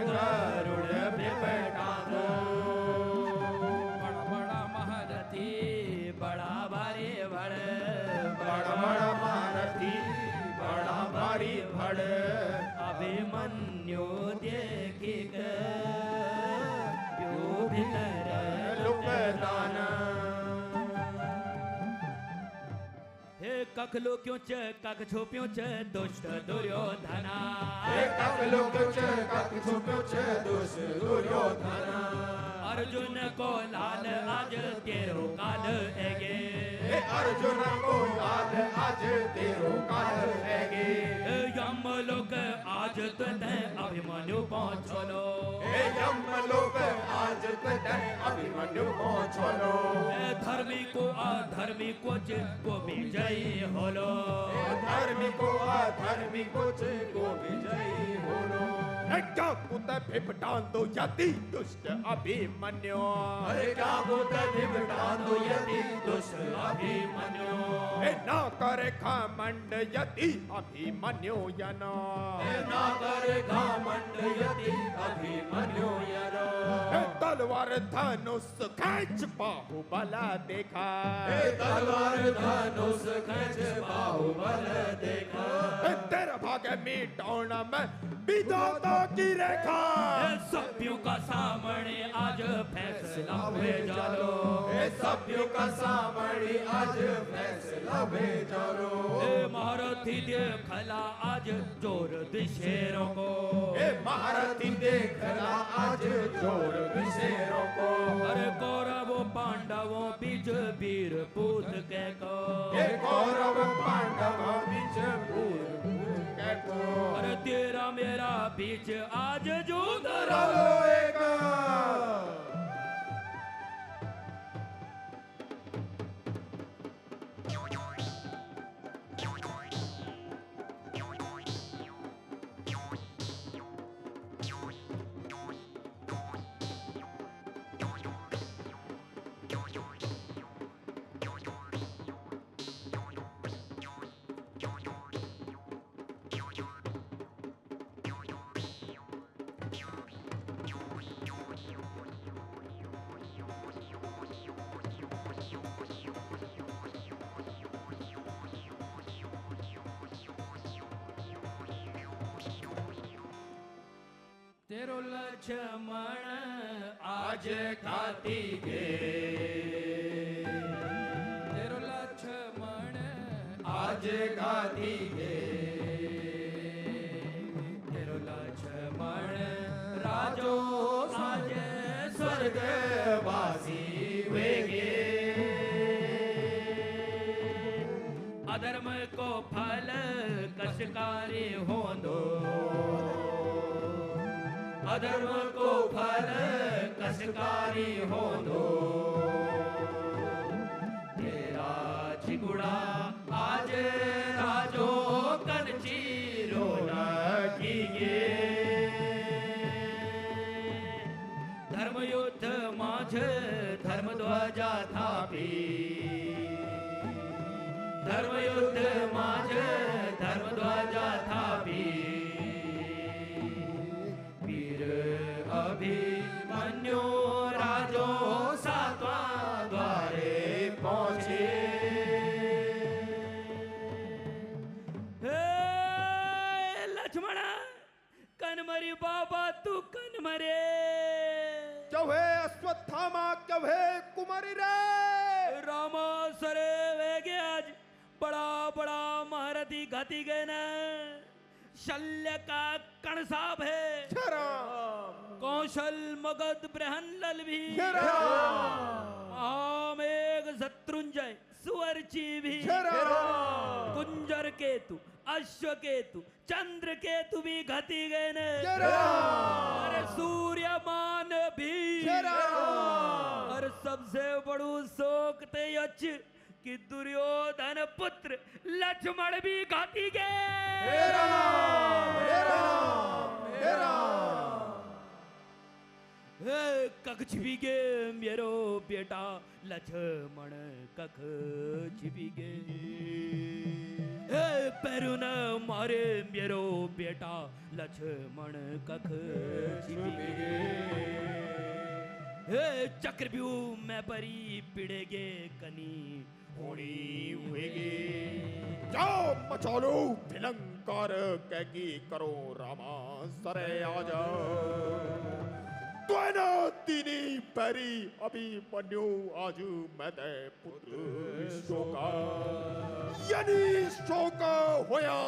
गरुड़ बिपटानो बड़ा बड़ा महारथी बड़ा भारी बड़ बड़ा बड़ा महारथी बड़ा भारी भड़ अभिमन्यु देखी भीतर लुकदान हे कखलो क्यों च कख छोप्यो च दुष्ट दुर्योधना कख लोग च कख छुप्यो च दुष्ट दुर्योधन अर्जुन को लाल आज तेरो काल हैगे अर्जुन को लाल आज तेरो काल हैगे यमलोक आज तुते अभिमन्यु पहुंचलो यमलोक आज तुते अभिमन्यु पहुंचलो धर्मी को अधर्मी को विजयी होलो धर्मी को अधर्मी को विजयी होलो क्या कुत भिपटान दो यति दुष्ट अभिमन्यु क्या कुत भिपटान दो यति दुष्ट अभिमन्यु ना करे घमंड यति अभिमन्यु यनो ना करे घमंड यति अभिमन्यु यनो तलवार धनुष खींच बाहुबल देखा तलवार धनुष खींच बाहुबल देखा तेरा भाग्य मिटाना में विधाता की रेखा सभ्यों का सामने आज फैसला भेजा लो सभ्यों का सामने आज फैसला भेजा लो महारथी देखला आज जोर दिशेरों को महारथी देखला आज जोर दिशेरों को अरे कौरवों पांडवों बीच वीर पूत के को कौरव पांडव बीच वीर पूत के को अरे तेरा मेरा बीच आज जो रोएगा तेरो लक्ष्मण आज खाती गे तेरो लक्ष्मण आज खाती गे तेरो लक्ष्मण राजो आज स्वर्गवासी वेगे अधर्म को फल कष्टकारी हो दो अधर्म को फल कष्टकारी हो दो तेरा चिगुड़ा आज राजो कंचीरो कीगे धर्म युद्ध माझ धर्म ध्वजा थापी धर्म युद्ध माझ धर्म ध्वजा थापी अभिमन्यु राजो सातवा द्वारे पहुंचे लक्ष्मण कनमरी बाबा तू कनमरे क्यों है अश्वत्थामा क्यों है कुमारी रे रामा सरे वेगे आज बड़ा बड़ा महारथी घाती गए ना शल्य का कणसाब है कौशल मगध बृहन भी महामेघ शत्रुंजय सुवर्ची भी कुंजर केतु अश्व केतु चंद्र केतु भी घटी गए ने अरे सूर्यमान भी और सबसे बड़ू शोक ते यच कि दुर्योधन पुत्र लक्ष्मण भी घाती गए कख छिपी गे मेरो बेटा लक्ष्मण कख छिपी गे पैरू न मारे मेरो बेटा लक्ष्मण कख छिपी गे चक्रव्यूह में परी पिड़ेगे कनी होनी हुएगी जाओ मचालो भिलंकार कैकी करो रामा सरे आजा त्वना तीनी परी अभिमन्यु आज मैं ते पुत्र शोका यानी शोका होया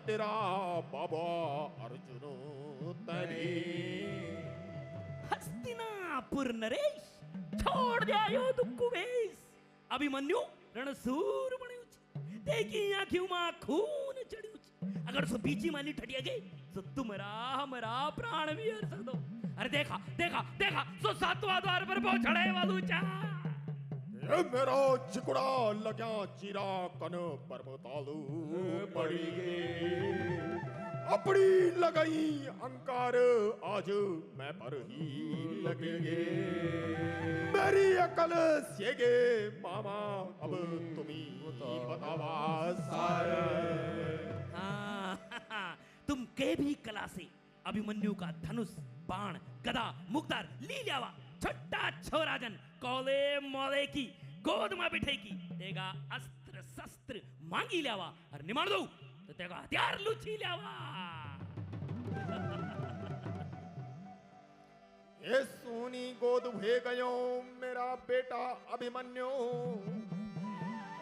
तेरा बाबा अर्जुन तेरी हस्तिनापुर नरेश छोड़ दिया यो दुक्कु वेश अभिमन्यु रणसूर बन्यो छ तेकी आंखों में खून चढ़्यो छ अगर सो बीची मानी ठटिया गई तो तुमरा हमारा प्राण भी हर सकदो अरे देखा देखा देखा सो सातवां द्वार पर पहुंचने वालू चा ये मेरा चिकुड़ा लग्या चीरा कन परमतालू पड़ी गई अपनी लगाई अंकार आज मैं पर ही लगेंगे मेरी अकल सेगे मामा अब तुम्ही बतावा सारा तुम के भी कला से अभिमन्यु का धनुष बाण गदा मुक्तार ली लियावा छट्टा छोराजन कौले मोले की गोद में बिठे की तेगा अस्त्र शस्त्र मांगी लियावा और निमाण दो तो तेगा हथियार लुची लियावा ये सोनी गोद भे गयो मेरा बेटा अभिमन्यु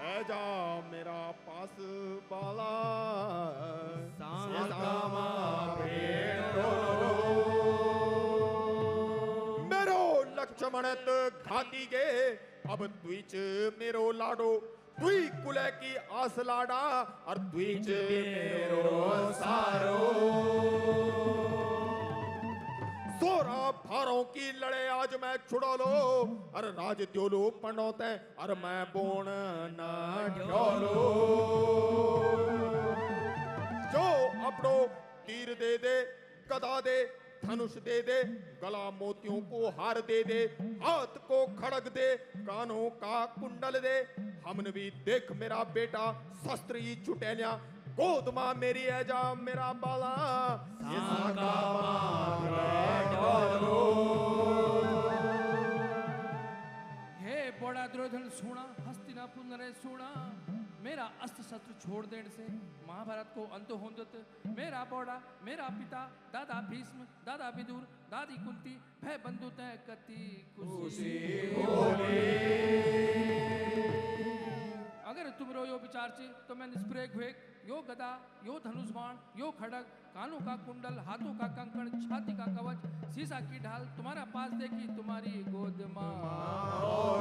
ऐजा मेरा पास बाला सामा मेरो लक्ष्मणत घाती गे अब द्विच मेरो लाडो द्वि कुले की आस लाडा और द्विच मेरो सारो सोरा फारों की लड़े आज मैं छुड़ा लो अरे राज त्योलो पंडोते अरे मैं बोन ना ढोलो जो अपनो तीर दे दे गदा दे धनुष दे दे गला मोतियों को हार दे दे हाथ को खड़ग दे कानों का कुंडल दे हमने भी देख मेरा बेटा शस्त्र ही छुटेलिया गोद मां मेरी है जा मेरा बाला हे बड़ा दुर्योधन सुना हस्तिनापुर नरेश सुना मेरा अस्त्र शस्त्र छोड़ देने से महाभारत को अंत होंदत मेरा बड़ा मेरा पिता दादा भीष्म दादा विदुर दादी कुंती भय बंधु तय कति खुशी अगर तुम रो यो विचार चे तो मैं निष्प्रयोग हुए यो गदा यो धनुष बाण यो खड़ग कानों का कुंडल हाथों का कंकण छाती का कवच सीसा की ढाल तुम्हारा पास देखी तुम्हारी गोद मां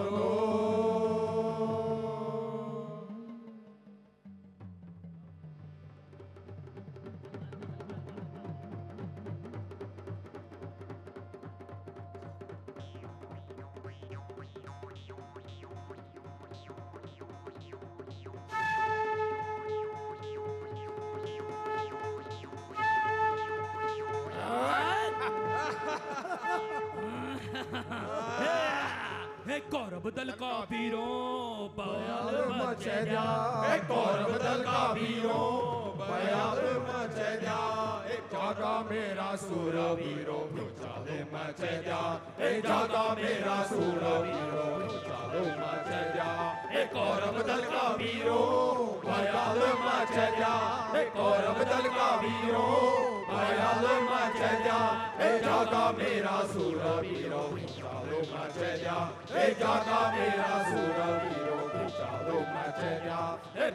कौरव दल का वीरों बयाल मचे जा एक कौरव दल का वीरों बयाल मचे जा एक जागा मेरा सूर वीरों चाले मचे जा एक जागा मेरा सूर वीरों चाले मचे जा एक कौरव दल का वीरों बयाल मचे जा एक कौरव दल का वीरों बयाल मचे जा एक जागा मेरा सूर वीरों चाले मचे जा एक जागा मेरा सूर वीरों चालो मचे जा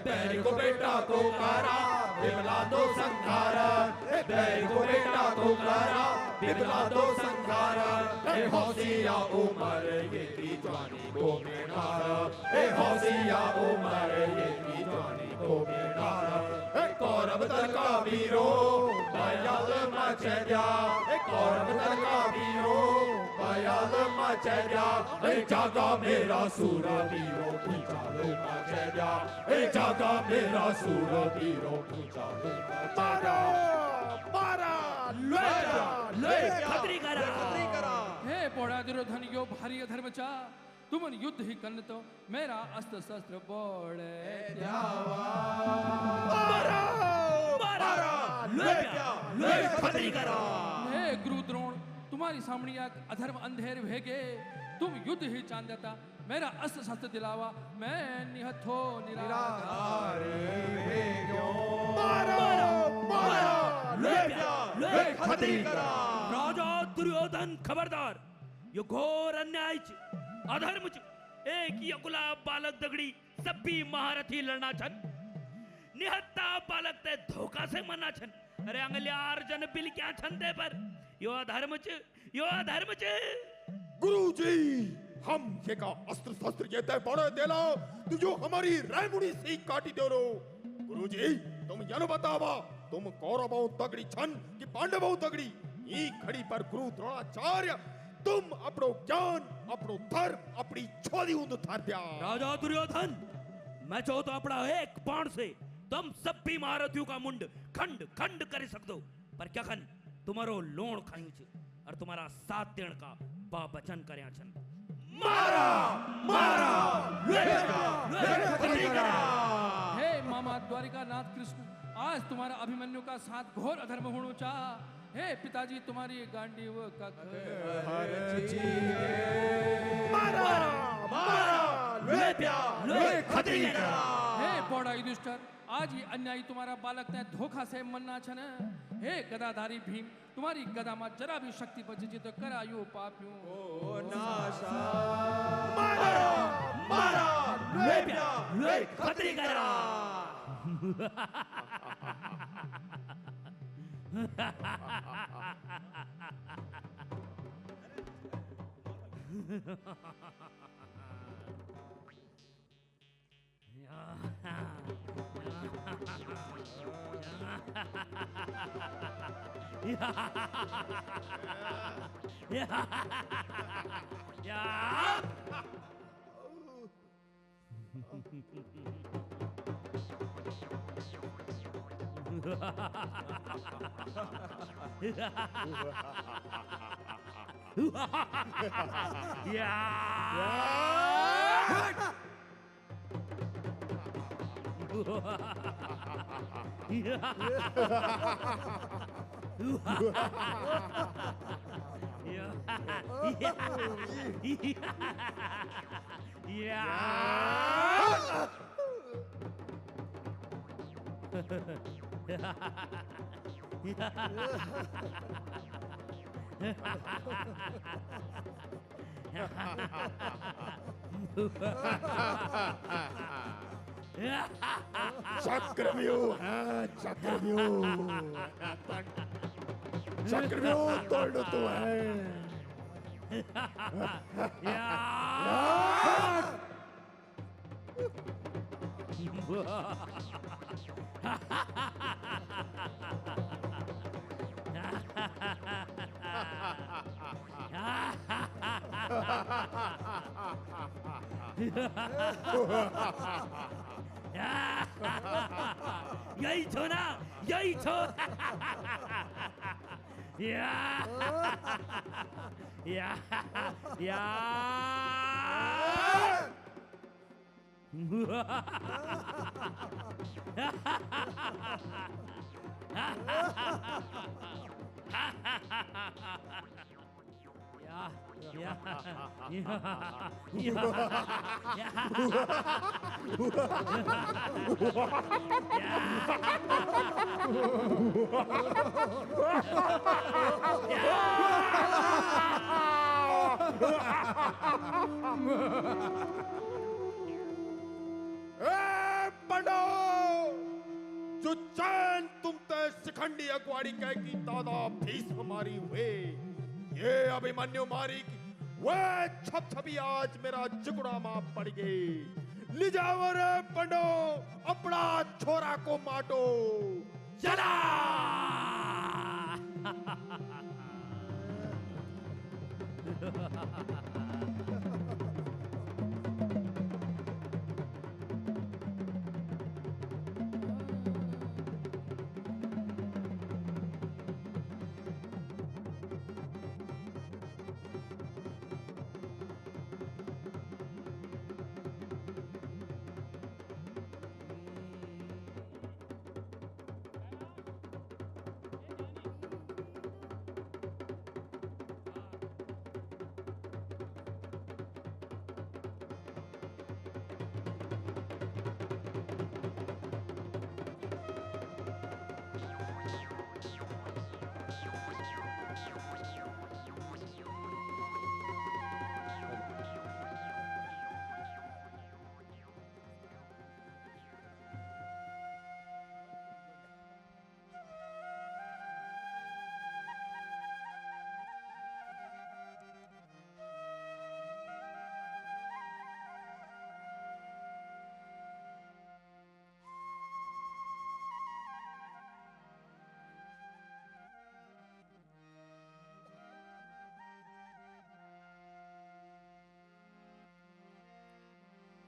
बैरी को बेटा को करा बिमला दो संघारा बैरी को बेटा को करा बिमला दो संघारा हौसिया उमर ये की जवानी को बेनारा हौसिया उमर ये की जवानी को बेनारा कौरव दल का वीरों बयाल मचे जा कौरव दल का वीरों बयाल मचे जा जागा मेरा सूर वीरों चालो मचे जा जागा मेरा सूर वीरों चालो मचे जा मारा ले खतरी करा हे बड़ा दुर्योधन यो भारी अधर्म चा तुमन युद्ध ही करने तो मेरा अस्त्र शस्त्र बोड़े ले खतरी करा हे गुरु द्रोण तुम्हारी सामने अधर्म अंधेर भेगे तुम युद्ध ही चांद देता मेरा अस्त्र शस्त्र दिलावा मैं निहत्थो निराधार ले खतरी करा राजा दुर्योधन खबरदार यो घोर अन्याय छ अधर्म छ एक यकुला बालक दगड़ी सब भी महारथी लड़ना छन निहत्ता बालक ते धोखा से मना छन अरे अंगल्यार जन बिल क्या छन दे पर यो अधर्म छ गुरुजी, हम ये का अस्त्र शस्त्र ये तय पड़े देला तू जो हमारी रायमुड़ी से काटी दे रो। गुरुजी, तुम यनु बतावा, तुम कौरवों तगड़ी छन कि पांडवों तगड़ी? ई खड़ी पर गुरु द्रोणाचार्य तुम अपनो ज्ञान, अपनो धर्म, अपनी छोरी ऊंद थार दिया। राजा दुर्योधन, मैं चाहूं तो अपना एक बाण से तुम सब भी महारथियों का मुंड खंड खंड कर सकते हो, पर क्या खन तुम्हारो लोण खाई छे और तुम्हारा साथ देण का बा वचन करया छन। मारा मारा हे मामा द्वारिकानाथ कृष्ण, आज तुम्हारा अभिमन्यु का साथ घोर अधर्म होनो चाह। हे पिताजी, तुम्हारी गांडीव का हे बड़ा युधिष्ठिर, आज ये अन्यायी तुम्हारा बालक ने धोखा से मन्ना छन। हे गदाधारी भीम, तुम्हारी गदा में जरा भी शक्ति बची तो करायो पापियों। चक्रव्यूह है, चक्रव्यूह, चक्रव्यूह तोड़ तो है। यही छो ना, यही छो। पंडो, जो चैन तुम ते शिखंडी अगवाड़ी कह की दादा भीष्म मारी हुए, ये अभिमन्यु मारी की वे छप छपी आज मेरा जुगड़ा मां पड़ गई। ले जाओ रे पंडो, अपना छोरा को माटो। चला।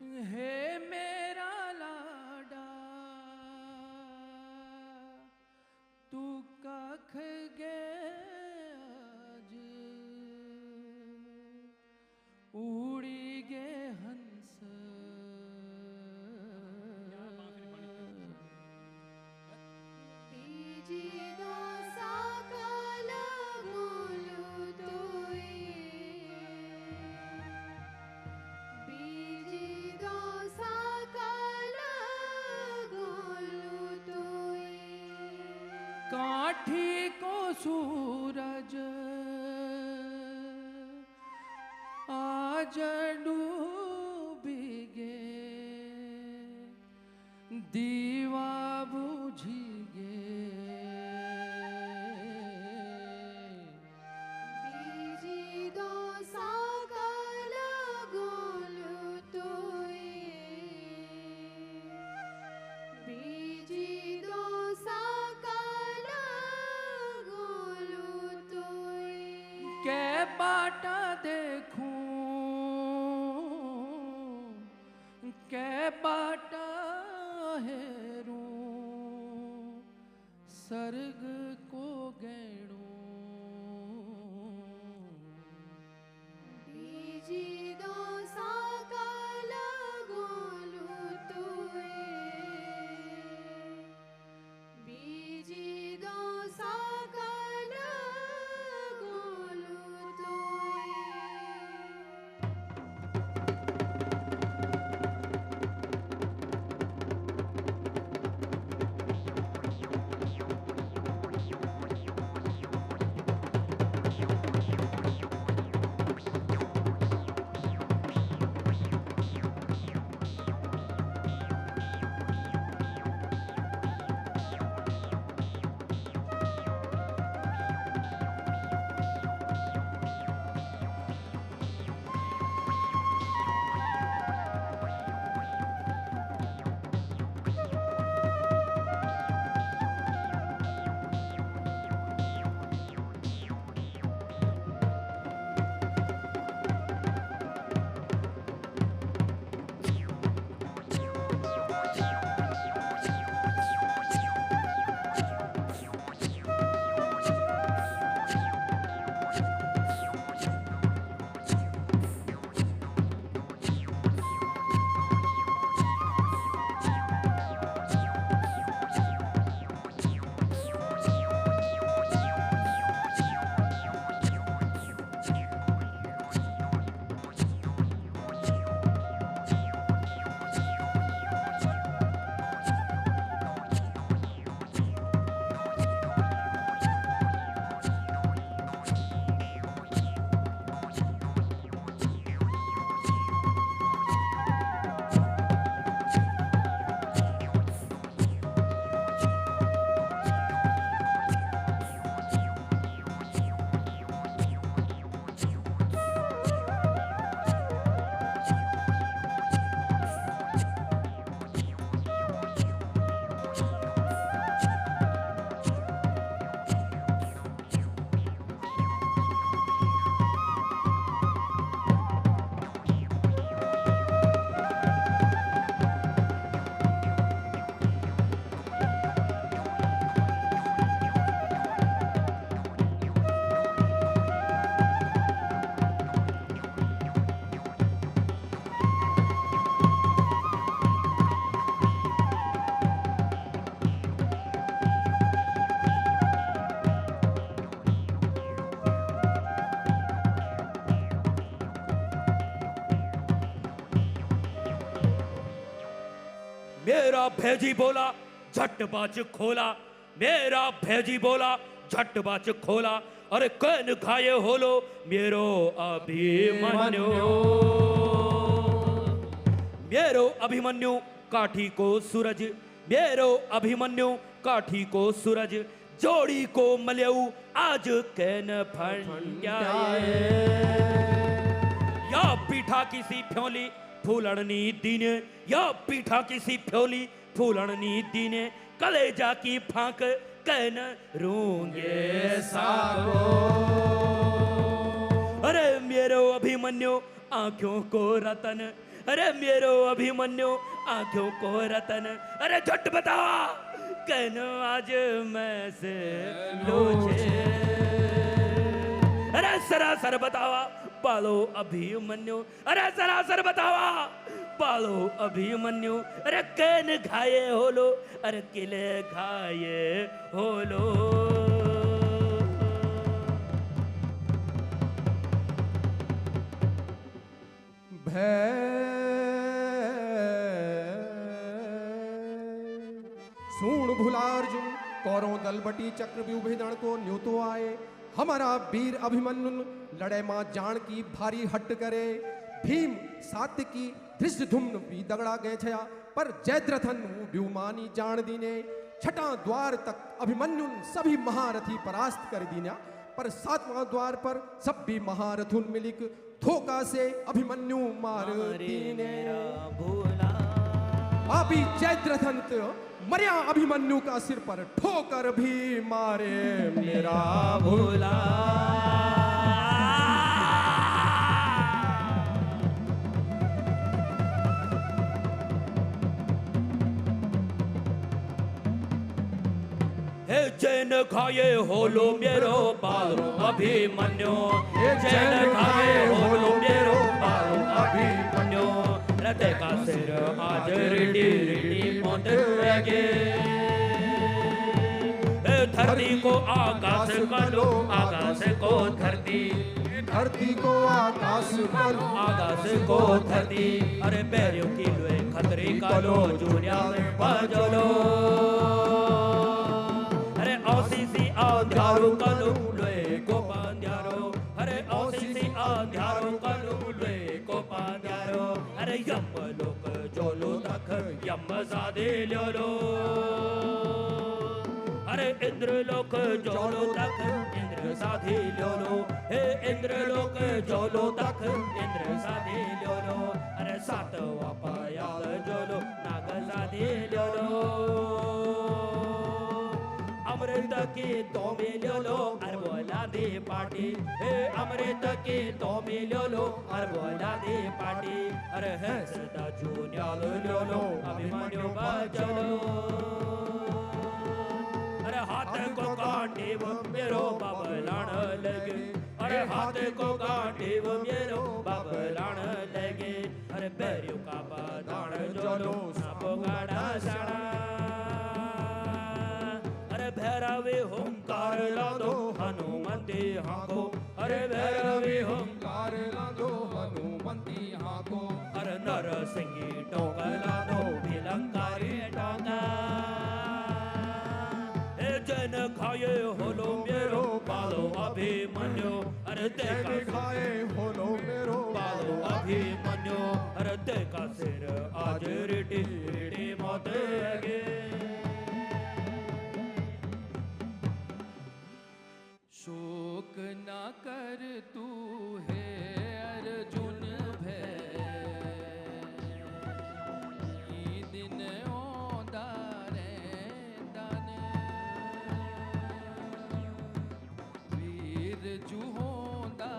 हे मेरा लाडा तू कख गे आज उड़ी गे हंस बीजी दो साकाल गोलू तोई बीजी दो साकाल गोलू तोई काठी को सूरज आज डूबी गे दीवा बुझी गे बीजी दो साकाल गोलू तोई बीजी दो साकाल गोलू तोई के बाटा देखूं के बाटा हेरूं सर्ग को गैड़ूं बीजी दो साकाल गोलू तोई बीजी दो साकाल गोलू तोई मेरा भेजी बोला झटबाज खोला, मेरा भेजी बोला झटबाज खोला, अरे कौन घाये होलो मेरो अभिमन्यु, मेरो अभिमन्यु काठी को सूरज, मेरो अभिमन्यु काठी को सूरज, जोड़ी को मल्यऊ आज कैन फंड्याए, या पीठा किसी फ्योली फूलड़नी दीने, या पीठा किसी फ्योली फूलड़नी दीने, कलेजा की फांक कैन रूंगे सागो, अरे मेरो अभिमन्यु आंखों को रतन, अरे मेरो अभिमन्यु आंखों को रतन, अरे झट बतावा कहनो आज मैं से लोचे। अरे सरासर बतावा बालो अभिमन्यु, अरे सरासर बतावा बालो अभिमन्यु, अरे कैन खाए होलो, अरे किले खाए होलो। सूण भुला अर्जुन कौरों दलबटी चक्रव्यूह भेदन को न्योतो आए। हमारा वीर अभिमन्यु लड़े मां जान की भारी हट करे। भीम सात्विकी धृष्टधुम्न भी दगड़ा गए छया, पर जयद्रथन व्युमानी जान दीने। छठा द्वार तक अभिमन्यु सभी महारथी परास्त कर दीना, पर सातवां द्वार पर सब भी महारथुन मिलिक धोखा से अभिमन्यु मार दीने। अभी जयद्रथन मरिया अभिमन्यु का सिर पर ठोकर भी मारे मेरा भोला। हे जैन खाए होलो मेरो बालो अभिमन्यु, हे जैन खाए होलो मेरो बालो अभिमन्यु, रते का सिर आज रिडी रिडी मोट लगे। धरती को आकाश करो, आकाश को धरती, धरती को आकाश करो, आकाश को धरती, अरे बैरियों की लोए खतरी का लो जूनिया बजलो। औसीसी आंध्यारो कलो लोए को पांध्यारो, अरे औसीसी आंध्यारो कलो लोए को पांध्यारो, अरे यम लोक जोलो तक यम सादे लो, अरे इंद्र लोक जोलो तक इंद्र साधे लो, हे इंद्र लोक जोलो तक इंद्र साधे लो, अरे सातवा पायाल जोलो नाग साधे लो। अमृत के तो मिलो लो अरबोला दे पार्टी, हे अमृत के तो मिलो लो अरबोला दे पार्टी, अरे है सदा जूनियाल लो लो अभिमन्यु बचलो। अरे हाथ को काटे वो मेरो बबलान लगे, अरे हाथ को काटे वो मेरो बबलान लगे, अरे बैरियों का बदान जोलो सबो गाड़ा साड़ा। भैरवी होंकार ला दो हनुमंती हाको, अरे भैरवी होंकार ला दो हनुमंती हाको, अरे नरसिंही टोका ला दो भिलंकारी टोका। हे जन खाए होलो मेरो बालो अभिमन्यु, अरे देखा खाए होलो मेरो बालो अभिमन्यु, अरे देखा सिर आज रिटी रिटी मौत लगे। शोक न कर तू है अर्जुन भय, दिन ओंदा रहंदन, वीर जुहोंदा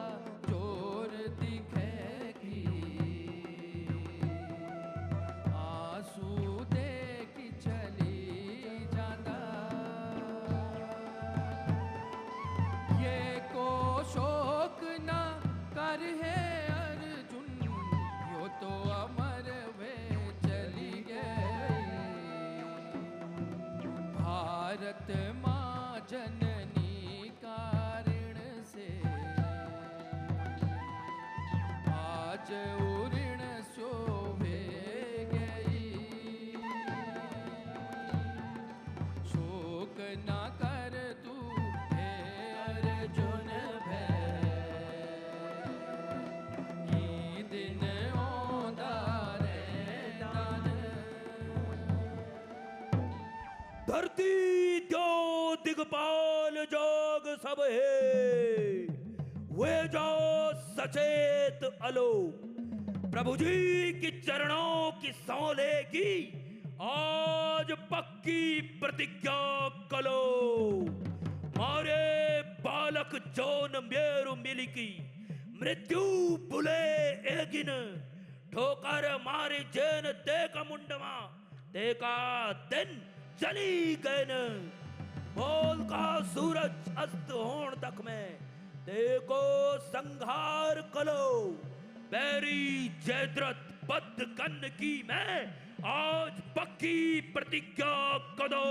जोर दिखेगी, आंसू देख चली जांदा। ये को शोक न कर है अर्जुन, यो तो अमर वे चली गई। भारत माँ जननी कारण से आज उऋण शोभे गई। शोक न कर तू अर्जुन भय, दिन ओंदा रहंदन। धरती जो दिगपाल जोग सब है, वे जो सचेत अलो, प्रभु जी की चरणों की सौले की आज पक्की प्रतिज्ञा कलो। मारे बालक जोन मेरु मिलिकी, मृत्यु बुले एगिन ठोकर मारी जेन देका मुंडमा देका दिन जली गैन बोल का सूरज अस्त होण तक में देखो संहार कलो बैरी जयद्रथ बद्ध कन्न की मैं आज पक्की प्रतिज्ञा करो।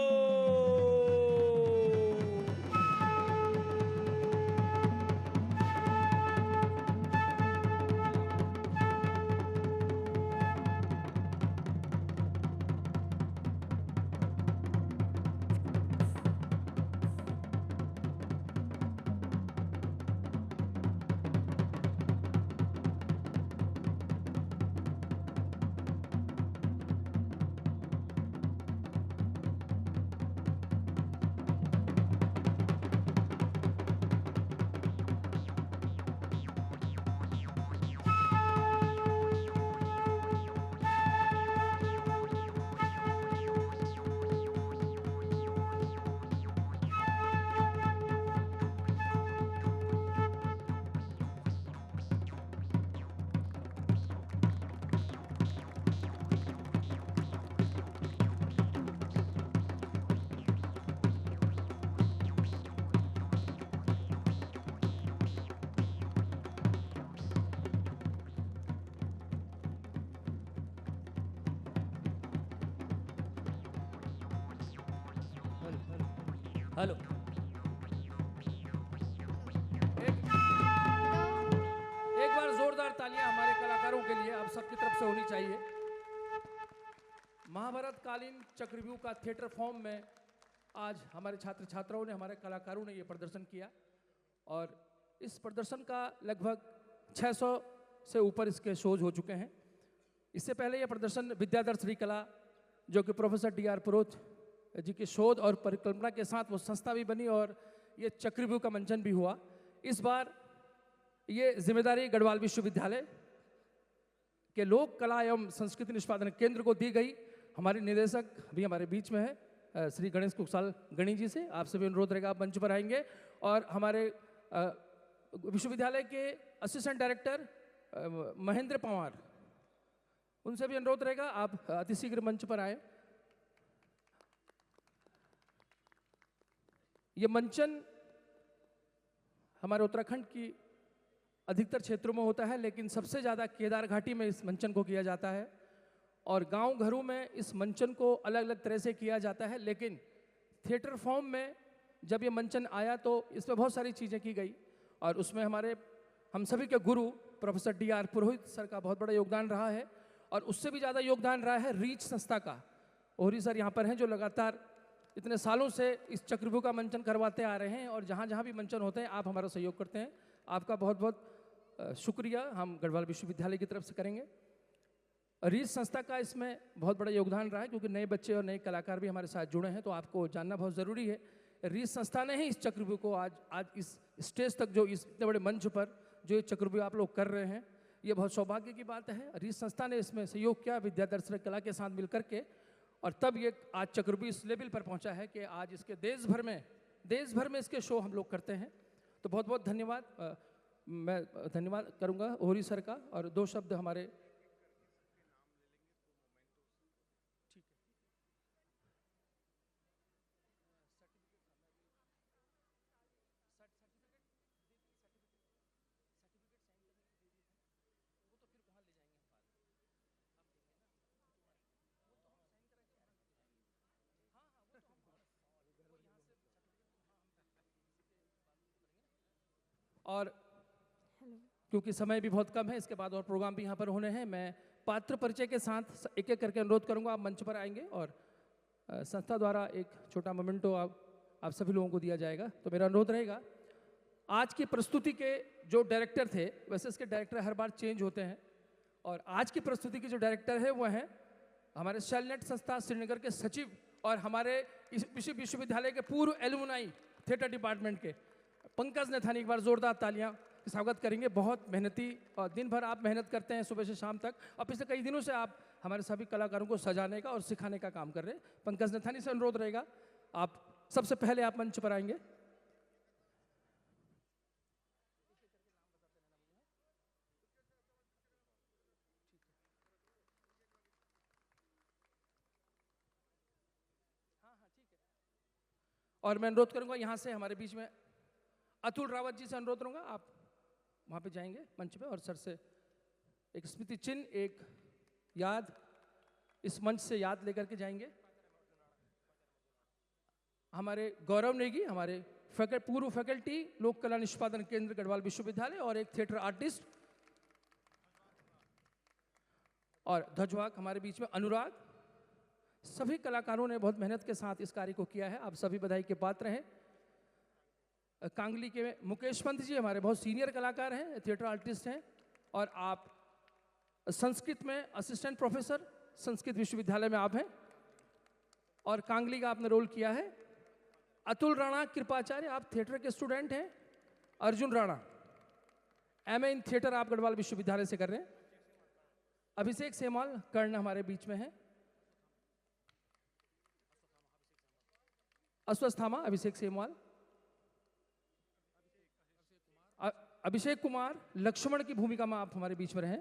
हेलो एक बार जोरदार तालियां हमारे कलाकारों के लिए आप सबकी तरफ से होनी चाहिए। महाभारत कालीन चक्रव्यूह का थिएटर फॉर्म में आज हमारे छात्र छात्राओं ने, हमारे कलाकारों ने ये प्रदर्शन किया और इस प्रदर्शन का लगभग 600 से ऊपर इसके शोज हो चुके हैं। इससे पहले ये प्रदर्शन विद्याधर श्री कला, जो कि प्रोफेसर D.R. पुरोहित जी के शोध और परिकल्पना के साथ वो संस्था भी बनी और ये चक्रव्यूह का मंचन भी हुआ। इस बार ये जिम्मेदारी गढ़वाल विश्वविद्यालय के लोक कला एवं संस्कृति निष्पादन केंद्र को दी गई। हमारे निदेशक भी हमारे बीच में है, श्री गणेश कुशाल गणी जी से आपसे भी अनुरोध रहेगा, आप मंच पर आएंगे। और हमारे विश्वविद्यालय के असिस्टेंट डायरेक्टर महेंद्र पवार, उनसे भी अनुरोध रहेगा आप अतिशीघ्र मंच पर आए। ये मंचन हमारे उत्तराखंड की अधिकतर क्षेत्रों में होता है, लेकिन सबसे ज़्यादा केदार घाटी में इस मंचन को किया जाता है और गांव घरों में इस मंचन को अलग अलग तरह से किया जाता है। लेकिन थिएटर फॉर्म में जब ये मंचन आया तो इसमें बहुत सारी चीज़ें की गई और उसमें हम सभी के गुरु प्रोफेसर D.R. पुरोहित सर का बहुत बड़ा योगदान रहा है और उससे भी ज़्यादा योगदान रहा है रीच संस्था का। ओहरी सर यहाँ पर हैं जो लगातार इतने सालों से इस चक्रव्यूह का मंचन करवाते आ रहे हैं और जहाँ जहाँ भी मंचन होते हैं आप हमारा सहयोग करते हैं। आपका बहुत बहुत शुक्रिया हम गढ़वाल विश्वविद्यालय की तरफ से करेंगे। रीच संस्था का इसमें बहुत बड़ा योगदान रहा है क्योंकि नए बच्चे और नए कलाकार भी हमारे साथ जुड़े हैं, तो आपको जानना बहुत ज़रूरी है। रीच संस्था ने ही इस चक्रव्यूह को आज इस स्टेज तक, जो इस इतने बड़े मंच पर जो ये चक्रव्यूह आप लोग कर रहे हैं, ये बहुत सौभाग्य की बात है। रीच संस्था ने इसमें सहयोग किया विद्याधर कला के साथ मिल करके और तब ये आज चक्रव्यूह इस लेवल पर पहुंचा है कि आज इसके देश भर में इसके शो हम लोग करते हैं। तो बहुत बहुत धन्यवाद। मैं धन्यवाद करूंगा ओहरी सर का और दो शब्द हमारे और क्योंकि समय भी बहुत कम है, इसके बाद और प्रोग्राम भी यहाँ पर होने हैं, मैं पात्र परिचय के साथ एक एक करके अनुरोध करूँगा आप मंच पर आएंगे और संस्था द्वारा एक छोटा मोमेंटो आप सभी लोगों को दिया जाएगा। तो मेरा अनुरोध रहेगा, आज की प्रस्तुति के जो डायरेक्टर थे, वैसे इसके डायरेक्टर हर बार चेंज होते हैं और आज की प्रस्तुति के जो डायरेक्टर है वो हैं हमारे सेलनेट संस्था श्रीनगर के सचिव और हमारे इस विश्वविद्यालय के पूर्व एलुमनाई थिएटर डिपार्टमेंट के पंकज नेथानी। एक बार जोरदार तालियां स्वागत करेंगे। बहुत मेहनती और दिन भर आप मेहनत करते हैं सुबह से शाम तक और पिछले कई दिनों से आप हमारे सभी कलाकारों को सजाने का और सिखाने का काम कर रहे हैं। पंकज नेथानी से अनुरोध रहेगा, आप सबसे पहले आप मंच पर आएंगे। और मैं अनुरोध करूंगा यहाँ से हमारे बीच में अतुल रावत जी से अनुरोध करूंगा, आप वहाँ पे जाएंगे मंच पे और सर से एक स्मृति चिन्ह, एक याद इस मंच से याद लेकर के जाएंगे। हमारे गौरव नेगी, हमारे पूर्व फैकल्टी लोक कला निष्पादन केंद्र गढ़वाल विश्वविद्यालय और एक थिएटर आर्टिस्ट, और ध्वजवाहक हमारे बीच में अनुराग। सभी कलाकारों ने बहुत मेहनत के साथ इस कार्य को किया है, आप सभी बधाई के पात्र हैं। कांगली के मुकेश पंत जी हमारे बहुत सीनियर कलाकार हैं, थिएटर आर्टिस्ट हैं, और आप संस्कृत में असिस्टेंट प्रोफेसर संस्कृत विश्वविद्यालय में आप हैं, और कांगली का आपने रोल किया है। अतुल राणा कृपाचार्य, आप थिएटर के स्टूडेंट हैं। Arjun Rana MA in theatre आप गढ़वाल विश्वविद्यालय से कर रहे हैं। अभिषेक सेमाल कर्ण हमारे बीच में है। अश्वस्थामा अभिषेक सेमाल। अभिषेक कुमार लक्ष्मण की भूमिका में आप हमारे बीच में रहे।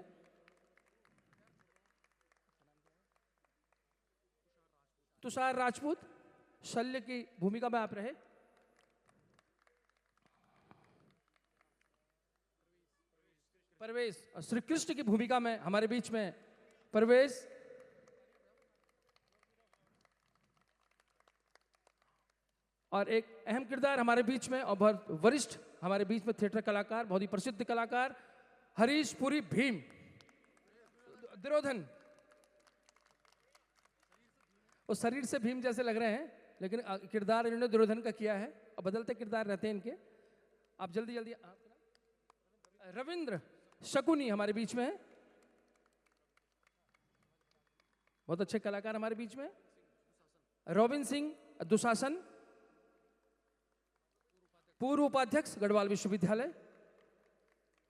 तुषार राजपूत शल्य की भूमिका में आप रहे। परवेश श्री कृष्ण की भूमिका में हमारे बीच में परवेश। और एक अहम किरदार हमारे बीच में और बहुत वरिष्ठ हमारे बीच में थिएटर कलाकार, बहुत ही प्रसिद्ध कलाकार हरीश पुरी भीम दुर्योधन। वो शरीर से भीम जैसे लग रहे हैं लेकिन किरदार इन्होंने दुर्योधन का किया है, और बदलते किरदार रहते हैं इनके। आप जल्दी जल्दी। रविंद्र शकुनी हमारे बीच में है, बहुत अच्छे कलाकार हमारे बीच में। रोबिन सिंह दुशासन पूर्व उपाध्यक्ष गढ़वाल विश्वविद्यालय,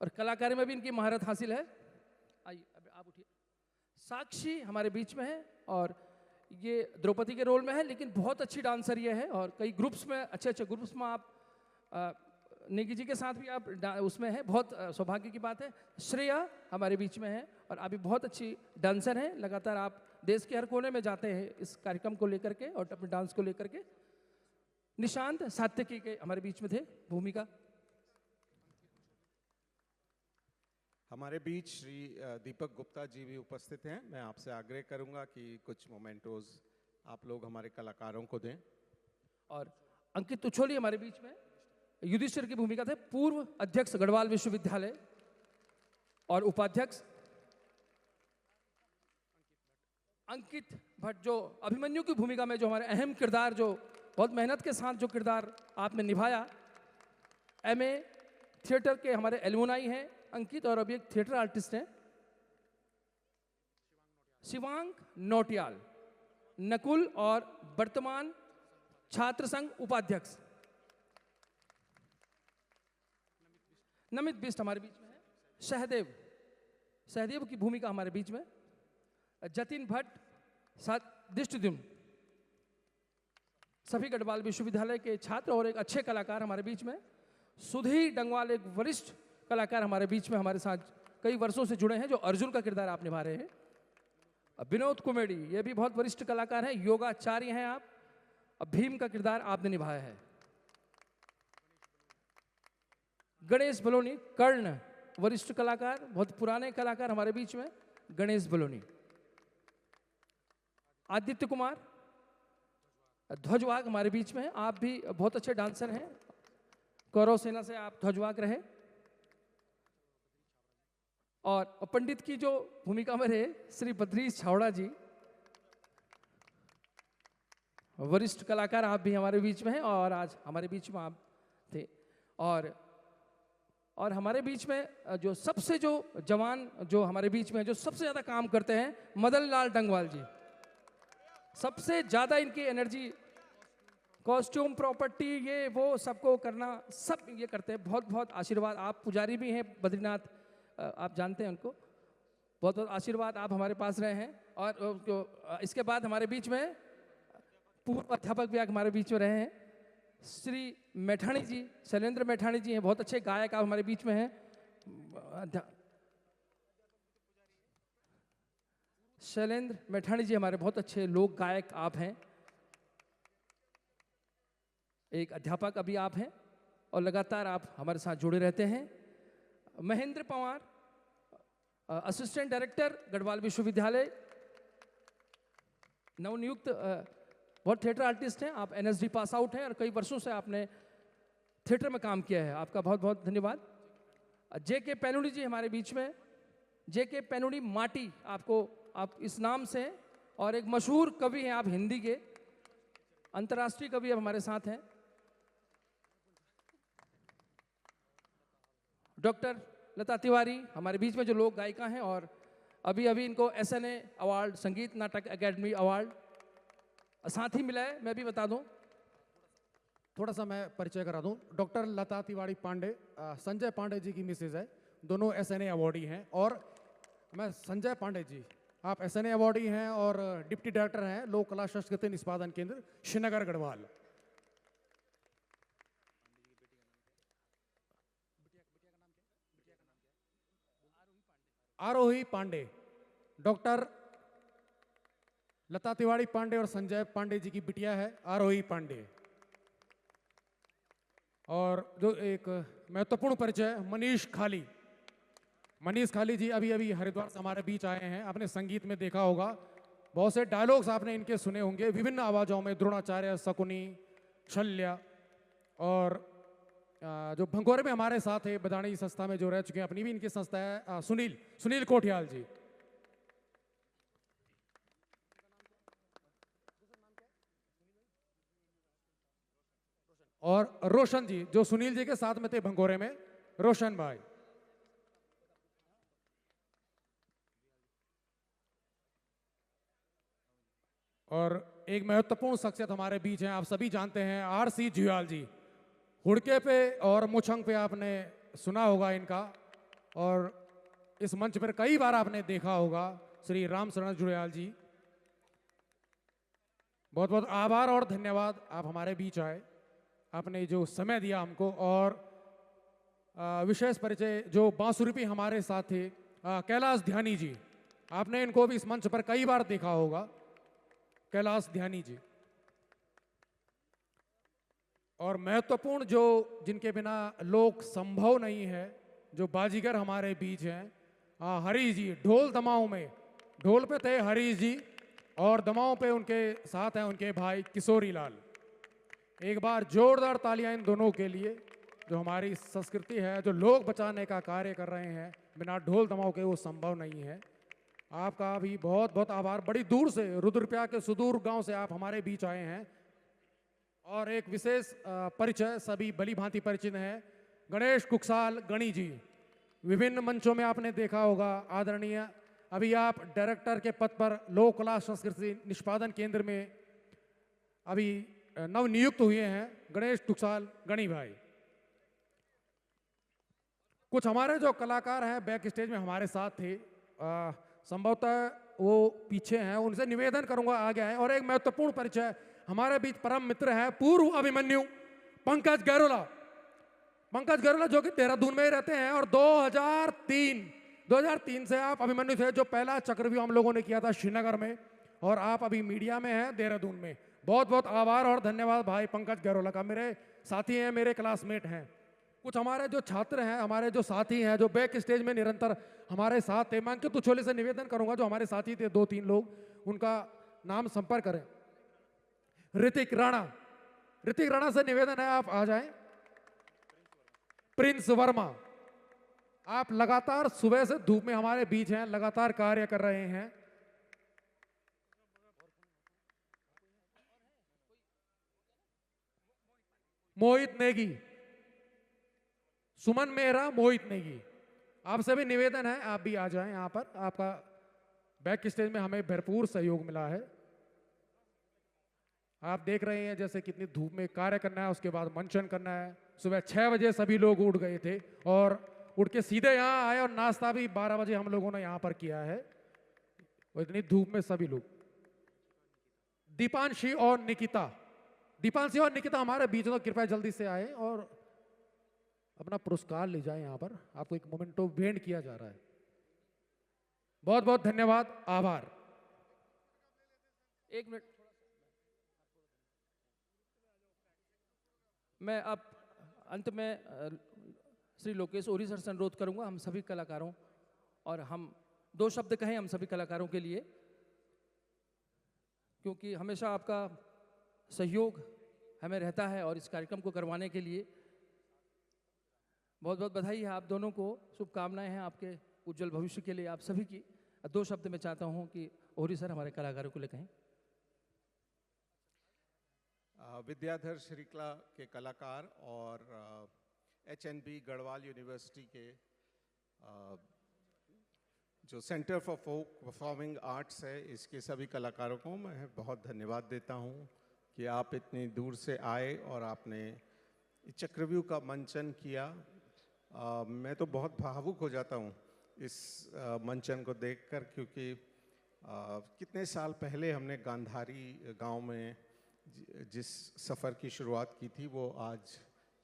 और कलाकारी में भी इनकी महारत हासिल है। आइए अब आप उठिए। साक्षी हमारे बीच में है और ये द्रौपदी के रोल में है, लेकिन बहुत अच्छी डांसर ये है, और कई ग्रुप्स में अच्छे ग्रुप्स में आप नेगी जी के साथ भी आप उसमें है, बहुत सौभाग्य की बात है। श्रेया हमारे बीच में है और अभी बहुत अच्छी डांसर हैं, लगातार आप देश के हर कोने में जाते हैं इस कार्यक्रम को लेकर के और अपने डांस को लेकर के। निशांत सात्यकी के हमारे बीच में थे भूमिका। हमारे बीच श्री दीपक गुप्ता जी भी उपस्थित हैं। मैं आपसे आग्रह करूंगा कि कुछ मोमेंटोज आप लोग हमारे कलाकारों को दें। और अंकित तुछोली हमारे बीच में युधिष्ठिर की भूमिका थे, पूर्व अध्यक्ष गढ़वाल विश्वविद्यालय और उपाध्यक्ष। अंकित भट्ट जो अभिमन्यु की भूमिका में जो हमारे अहम किरदार, जो बहुत मेहनत के साथ जो किरदार आपने निभाया। एमए थिएटर के हमारे एलुमनाई हैं अंकित, और अभी एक थिएटर आर्टिस्ट हैं शिवांग नोटियाल, नकुल और वर्तमान छात्र संघ उपाध्यक्ष। नमित बिष्ट हमारे बीच में है। सहदेव की भूमिका हमारे बीच में। जतिन भट्ट दिष्टद्युम्न, सभी गढ़वाल विश्वविद्यालय के छात्र और एक अच्छे कलाकार हमारे बीच में। सुधीर डंगवाल एक वरिष्ठ कलाकार हमारे बीच में हमारे साथ कई वर्षों से जुड़े हैं, जो अर्जुन का किरदार आप निभा रहे हैं। विनोद कुमेडी ये भी बहुत वरिष्ठ कलाकार हैं, योगाचार्य हैं आप। भीम का किरदार आपने निभाया है। गणेश बलोनी कर्ण वरिष्ठ कलाकार, बहुत पुराने कलाकार हमारे बीच में गणेश बलोनी। आदित्य कुमार ध्वजवाहक हमारे बीच में है, आप भी बहुत अच्छे डांसर हैं, कौरव सेना से आप ध्वजवाहक रहे। और पंडित की जो भूमिका में रहे श्री बद्रीश छावड़ा जी, वरिष्ठ कलाकार आप भी हमारे बीच में हैं और आज हमारे बीच में आप थे। और हमारे बीच में जो सबसे जो जवान जो हमारे बीच में जो सबसे ज़्यादा काम करते हैं मदन लाल डंगवाल जी, सबसे ज़्यादा इनकी एनर्जी, कॉस्ट्यूम, प्रॉपर्टी, ये वो सबको करना, सब ये करते हैं। बहुत बहुत आशीर्वाद। आप पुजारी भी हैं बद्रीनाथ, आप जानते हैं उनको, बहुत बहुत आशीर्वाद आप हमारे पास रहे हैं। और इसके बाद हमारे बीच में पूर्व अध्यापक भी हमारे बीच में रहे हैं श्री मैठाणी जी, शैलेंद्र मैठाणी जी हैं, बहुत अच्छे गायक आप हमारे बीच में हैं। शैलेंद्र मैठाणी जी हमारे बहुत अच्छे लोक गायक आप हैं। एक अध्यापक अभी आप हैं और लगातार आप हमारे साथ जुड़े रहते हैं। महेंद्र पवार, असिस्टेंट डायरेक्टर गढ़वाल विश्वविद्यालय, नवनियुक्त बहुत थिएटर आर्टिस्ट हैं आप, एनएसडी पास आउट हैं और कई वर्षों से आपने थिएटर में काम किया है, आपका बहुत बहुत धन्यवाद। जेके पेनुड़ी जी हमारे बीच में, जेके पेनुड़ी माटी, आपको आप इस नाम से हैं और एक मशहूर कवि हैं आप हिंदी के, अंतर्राष्ट्रीय कवि अब हमारे साथ हैं। डॉक्टर लता तिवारी हमारे बीच में जो लोक गायिका हैं और अभी अभी इनको एसएनए अवार्ड, संगीत नाटक अकेडमी अवार्ड साथ ही मिला है। मैं भी बता दूं, थोड़ा सा मैं परिचय करा दूं। डॉक्टर लता तिवारी पांडे संजय पांडे जी की मिसेज है, दोनों एसएनए अवार्डी हैं। और मैं संजय पांडे जी, आप एसएनए अवार्डी हैं और डिप्टी डायरेक्टर हैं लोक कला संस्कृति निष्पादन केंद्र श्रीनगर गढ़वाल। आरोही पांडे, डॉक्टर लता तिवारी पांडे और संजय पांडे जी की बिटिया है आरोही पांडे। और जो एक महत्वपूर्ण परिचय, मनीष खाली, मनीष खाली जी अभी अभी हरिद्वार से हमारे बीच आए हैं। आपने संगीत में देखा होगा, बहुत से डायलॉग्स आपने इनके सुने होंगे विभिन्न आवाजों में, द्रोणाचार्य, शकुनी, शल्य। और जो भंगोरे में हमारे साथ है बदाणी संस्था में जो रह चुके हैं, अपनी भी इनकी संस्था है, सुनील कोठियाल जी। और रोशन जी जो सुनील जी के साथ में थे भंगोरे में, रोशन भाई। और एक महत्वपूर्ण शख्सियत हमारे बीच हैं, आप सभी जानते हैं, आरसी जुयाल जी। हुड़के पे और मुछंग पे आपने सुना होगा इनका, और इस मंच पर कई बार आपने देखा होगा श्री राम शरण जुयाल जी। बहुत बहुत आभार और धन्यवाद, आप हमारे बीच आए, आपने जो समय दिया हमको। और विशेष परिचय जो बांसुरी पे हमारे साथ थे, कैलाश ध्यानी जी, आपने इनको भी इस मंच पर कई बार देखा होगा, कैलाश ध्यानी जी। और महत्वपूर्ण जो जिनके बिना लोक संभव नहीं है, जो बाजीगर हमारे बीच हैं, हरीश जी, ढोल दमाओं में, ढोल पे थे हरीश जी और दमाओं पे उनके साथ हैं उनके भाई किशोरी लाल। एक बार जोरदार तालियां इन दोनों के लिए, जो हमारी संस्कृति है, जो लोग बचाने का कार्य कर रहे हैं, बिना ढोल दमाओं के वो संभव नहीं है। आपका भी बहुत बहुत आभार। बड़ी दूर से, रुद्रप्रयाग के सुदूर गांव से आप हमारे बीच आए हैं। और एक विशेष परिचय, सभी भली भांति परिचित हैं, गणेश कुकसाल गणी जी। विभिन्न मंचों में आपने देखा होगा, आदरणीय, अभी आप डायरेक्टर के पद पर लोक कला संस्कृति निष्पादन केंद्र में अभी नवनियुक्त हुए हैं, गणेश कुकसाल गणी भाई। कुछ हमारे जो कलाकार हैं बैक स्टेज में हमारे साथ थे, संभवतः वो पीछे हैं, उनसे निवेदन करूंगा आगे आए। और एक महत्वपूर्ण परिचय, हमारे बीच परम मित्र है पूर्व अभिमन्यु पंकज गैरोला। पंकज गैरोला जो कि देहरादून में ही रहते हैं और 2003 से आप अभिमन्यु थे, जो पहला चक्रव्यूह हम लोगों ने किया था श्रीनगर में, और आप अभी मीडिया में हैं देहरादून में। बहुत बहुत आभार और धन्यवाद भाई पंकज गैरोला का, मेरे साथी हैं, मेरे क्लासमेट हैं। कुछ हमारे जो छात्र हैं, हमारे जो साथी हैं, जो बैक स्टेज में निरंतर हमारे साथ थे, मैं अंकित तुछोले से निवेदन करूंगा, जो हमारे साथी थे 2-3 लोग, उनका नाम संपर्क करें। ऋतिक राणा से निवेदन है आप आ जाएं। प्रिंस वर्मा, आप लगातार सुबह से धूप में हमारे बीच हैं, लगातार कार्य कर रहे हैं। मोहित नेगी, सुमन मेहरा, मोहित नेगी, आपसे भी निवेदन है आप भी आ जाएं यहां पर। आपका बैक स्टेज में हमें भरपूर सहयोग मिला है। आप देख रहे हैं जैसे कितनी धूप में कार्य करना है, उसके बाद मंचन करना है। सुबह 6 बजे सभी लोग उठ गए थे और उठ के सीधे यहाँ आए, और नाश्ता भी 12 बजे हम लोगों ने यहाँ पर किया है, और इतनी धूप में सभी लोग। दीपांशी और निकिता हमारे बीच में, कृपया जल्दी से आए और अपना पुरस्कार ले जाए। यहाँ पर आपको एक मोमेंटो भेंट किया जा रहा है। बहुत बहुत धन्यवाद, आभार। एक मिनट, मैं अब अंत में श्री लोकेश ओरी सर से अनुरोध करूंगा हम सभी कलाकारों और हम 2 शब्द कहें हम सभी कलाकारों के लिए, क्योंकि हमेशा आपका सहयोग हमें रहता है और इस कार्यक्रम को करवाने के लिए बहुत बहुत बधाई है आप दोनों को, शुभकामनाएं हैं आपके उज्जवल भविष्य के लिए आप सभी की। 2 शब्द मैं चाहता हूं कि ओरी सर हमारे कलाकारों को ले कहें। विद्याधर श्रीकला के कलाकार और HNB गढ़वाल यूनिवर्सिटी के जो centre for folk performing arts है, इसके सभी कलाकारों को मैं बहुत धन्यवाद देता हूं कि आप इतनी दूर से आए और आपने चक्रव्यूह का मंचन किया। मैं तो बहुत भावुक हो जाता हूं इस मंचन को देखकर, क्योंकि कितने साल पहले हमने गांधारी गांव में जिस सफ़र की शुरुआत की थी वो आज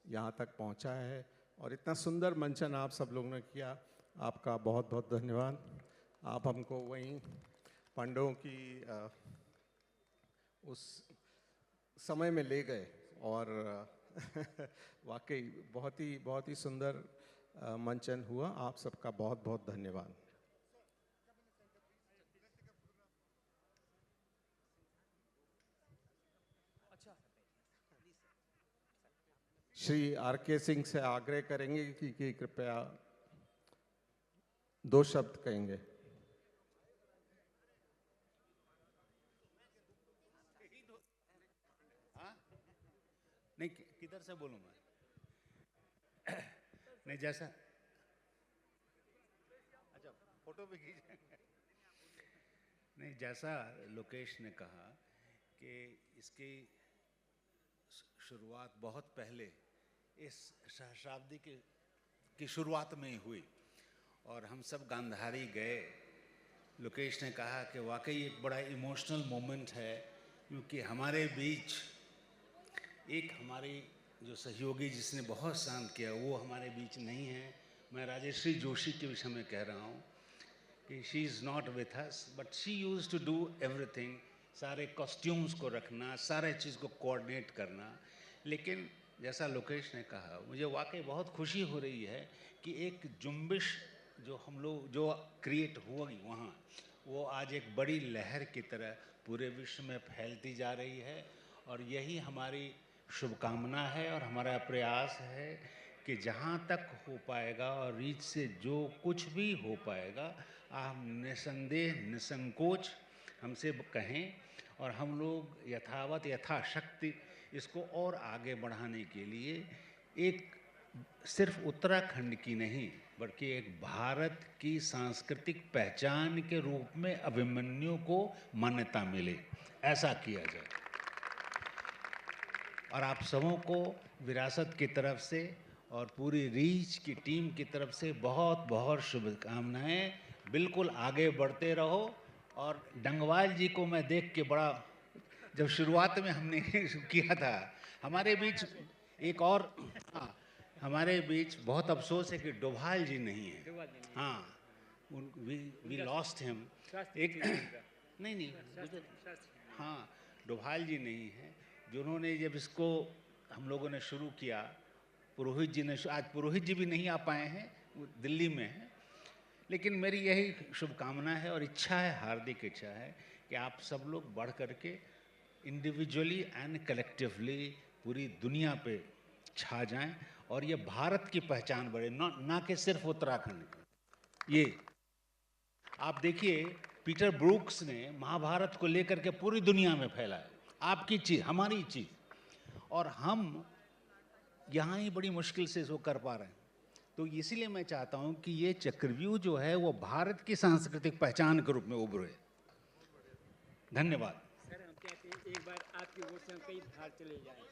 यहाँ तक पहुँचा है और इतना सुंदर मंचन आप सब लोगों ने किया। आपका बहुत बहुत धन्यवाद। आप हमको वहीं पांडवों की उस समय में ले गए और वाकई बहुत ही सुंदर मंचन हुआ। आप सबका बहुत बहुत धन्यवाद। श्री RK सिंह से आग्रह करेंगे कि कृपया 2 शब्द कहेंगे। नहीं, किधर से बोलूं मैं? नहीं, जैसा अच्छा फोटो भी खींचेंगे। नहीं, जैसा लोकेश ने कहा कि इसकी शुरुआत बहुत पहले इस सहस्राब्दी की शुरुआत में ही हुई और हम सब गांधारी गए। लोकेश ने कहा कि वाकई एक बड़ा इमोशनल मोमेंट है, क्योंकि हमारे बीच एक हमारी जो सहयोगी जिसने बहुत शांत किया वो हमारे बीच नहीं है। मैं राजेश्री जोशी के विषय में कह रहा हूँ कि she is not with us but she used to do everything, सारे कॉस्ट्यूम्स को रखना, सारे चीज़ को कोऑर्डिनेट करना। लेकिन जैसा लोकेश ने कहा, मुझे वाकई बहुत खुशी हो रही है कि एक जुम्बिश जो हम लोग जो क्रिएट हुई वहाँ, वो आज एक बड़ी लहर की तरह पूरे विश्व में फैलती जा रही है। और यही हमारी शुभकामना है और हमारा प्रयास है कि जहाँ तक हो पाएगा और रीच से जो कुछ भी हो पाएगा, आप निसंदेह निसंकोच हमसे कहें और हम लोग यथावत यथाशक्ति इसको और आगे बढ़ाने के लिए एक सिर्फ उत्तराखंड की नहीं बल्कि एक भारत की सांस्कृतिक पहचान के रूप में अभिमन्यु को मान्यता मिले, ऐसा किया जाए। और आप सबों को विरासत की तरफ से और पूरी रीच की टीम की तरफ से बहुत बहुत शुभकामनाएं। बिल्कुल आगे बढ़ते रहो। और डंगवाल जी को मैं देख के बड़ा, जब शुरुआत में हमने किया था, हमारे बीच एक और हमारे बीच बहुत अफसोस है कि डोभाल जी नहीं है। हाँ, वी लॉस्ट हिम। एक नहीं हाँ, डोभाल जी नहीं है, जिन्होंने जब इसको हम लोगों ने शुरू किया, पुरोहित जी ने, आज पुरोहित जी भी नहीं आ पाए हैं, वो दिल्ली में हैं। लेकिन मेरी यही शुभकामना है और इच्छा है, हार्दिक इच्छा है कि आप सब लोग बढ़ करके इंडिविजुअली एंड कलेक्टिवली पूरी दुनिया पे छा जाएं और ये भारत की पहचान बढ़े, ना कि सिर्फ उत्तराखंड की। ये आप देखिए, पीटर ब्रूक्स ने महाभारत को लेकर के पूरी दुनिया में फैलाया, आपकी चीज, हमारी चीज, और हम यहाँ ही बड़ी मुश्किल से इसको कर पा रहे हैं। तो इसीलिए मैं चाहता हूँ कि ये चक्रव्यूह जो है वो भारत की सांस्कृतिक पहचान के रूप में उभरे। धन्यवाद। सर, हम कहते हैं एक बार आपकी वोट से हम कई बाहर चले जाएं।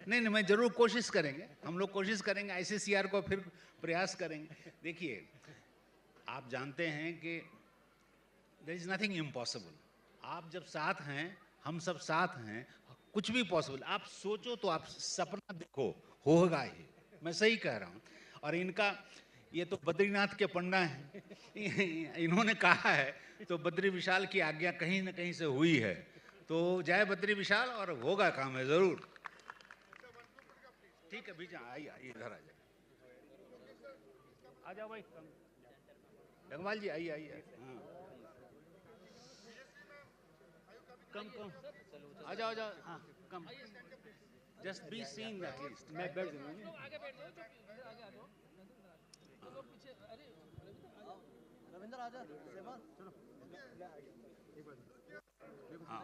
नहीं, मैं जरूर कोशिश करेंगे, हम लोग कोशिश करेंगे, ICCR को फिर प्रयास करेंगे। देखिए, आप जानते हैं कि देयर इज नथिंग इम्पॉसिबल। आप जब साथ हैं, हम सब साथ हैं, कुछ भी पॉसिबल। आप सोचो तो, आप सपना देखो, होगा ही। मैं सही कह रहा हूँ। और इनका, ये तो बद्रीनाथ के पंडा हैं, इन्होंने कहा है तो बद्री विशाल की आज्ञा कहीं न कहीं से हुई है। तो जय बद्री विशाल, और होगा काम है जरूर। ठीक है बीजा, आइए आइए इधर आ जाइए। आ जाओ भाई। डंगवाल जी आइए आइए। हाँ। कम कम आ जाओ आ जाओ। हाँ कम, जस्ट बी सीन एटलीस्ट। मैं बैठ जाऊंगा। हाँ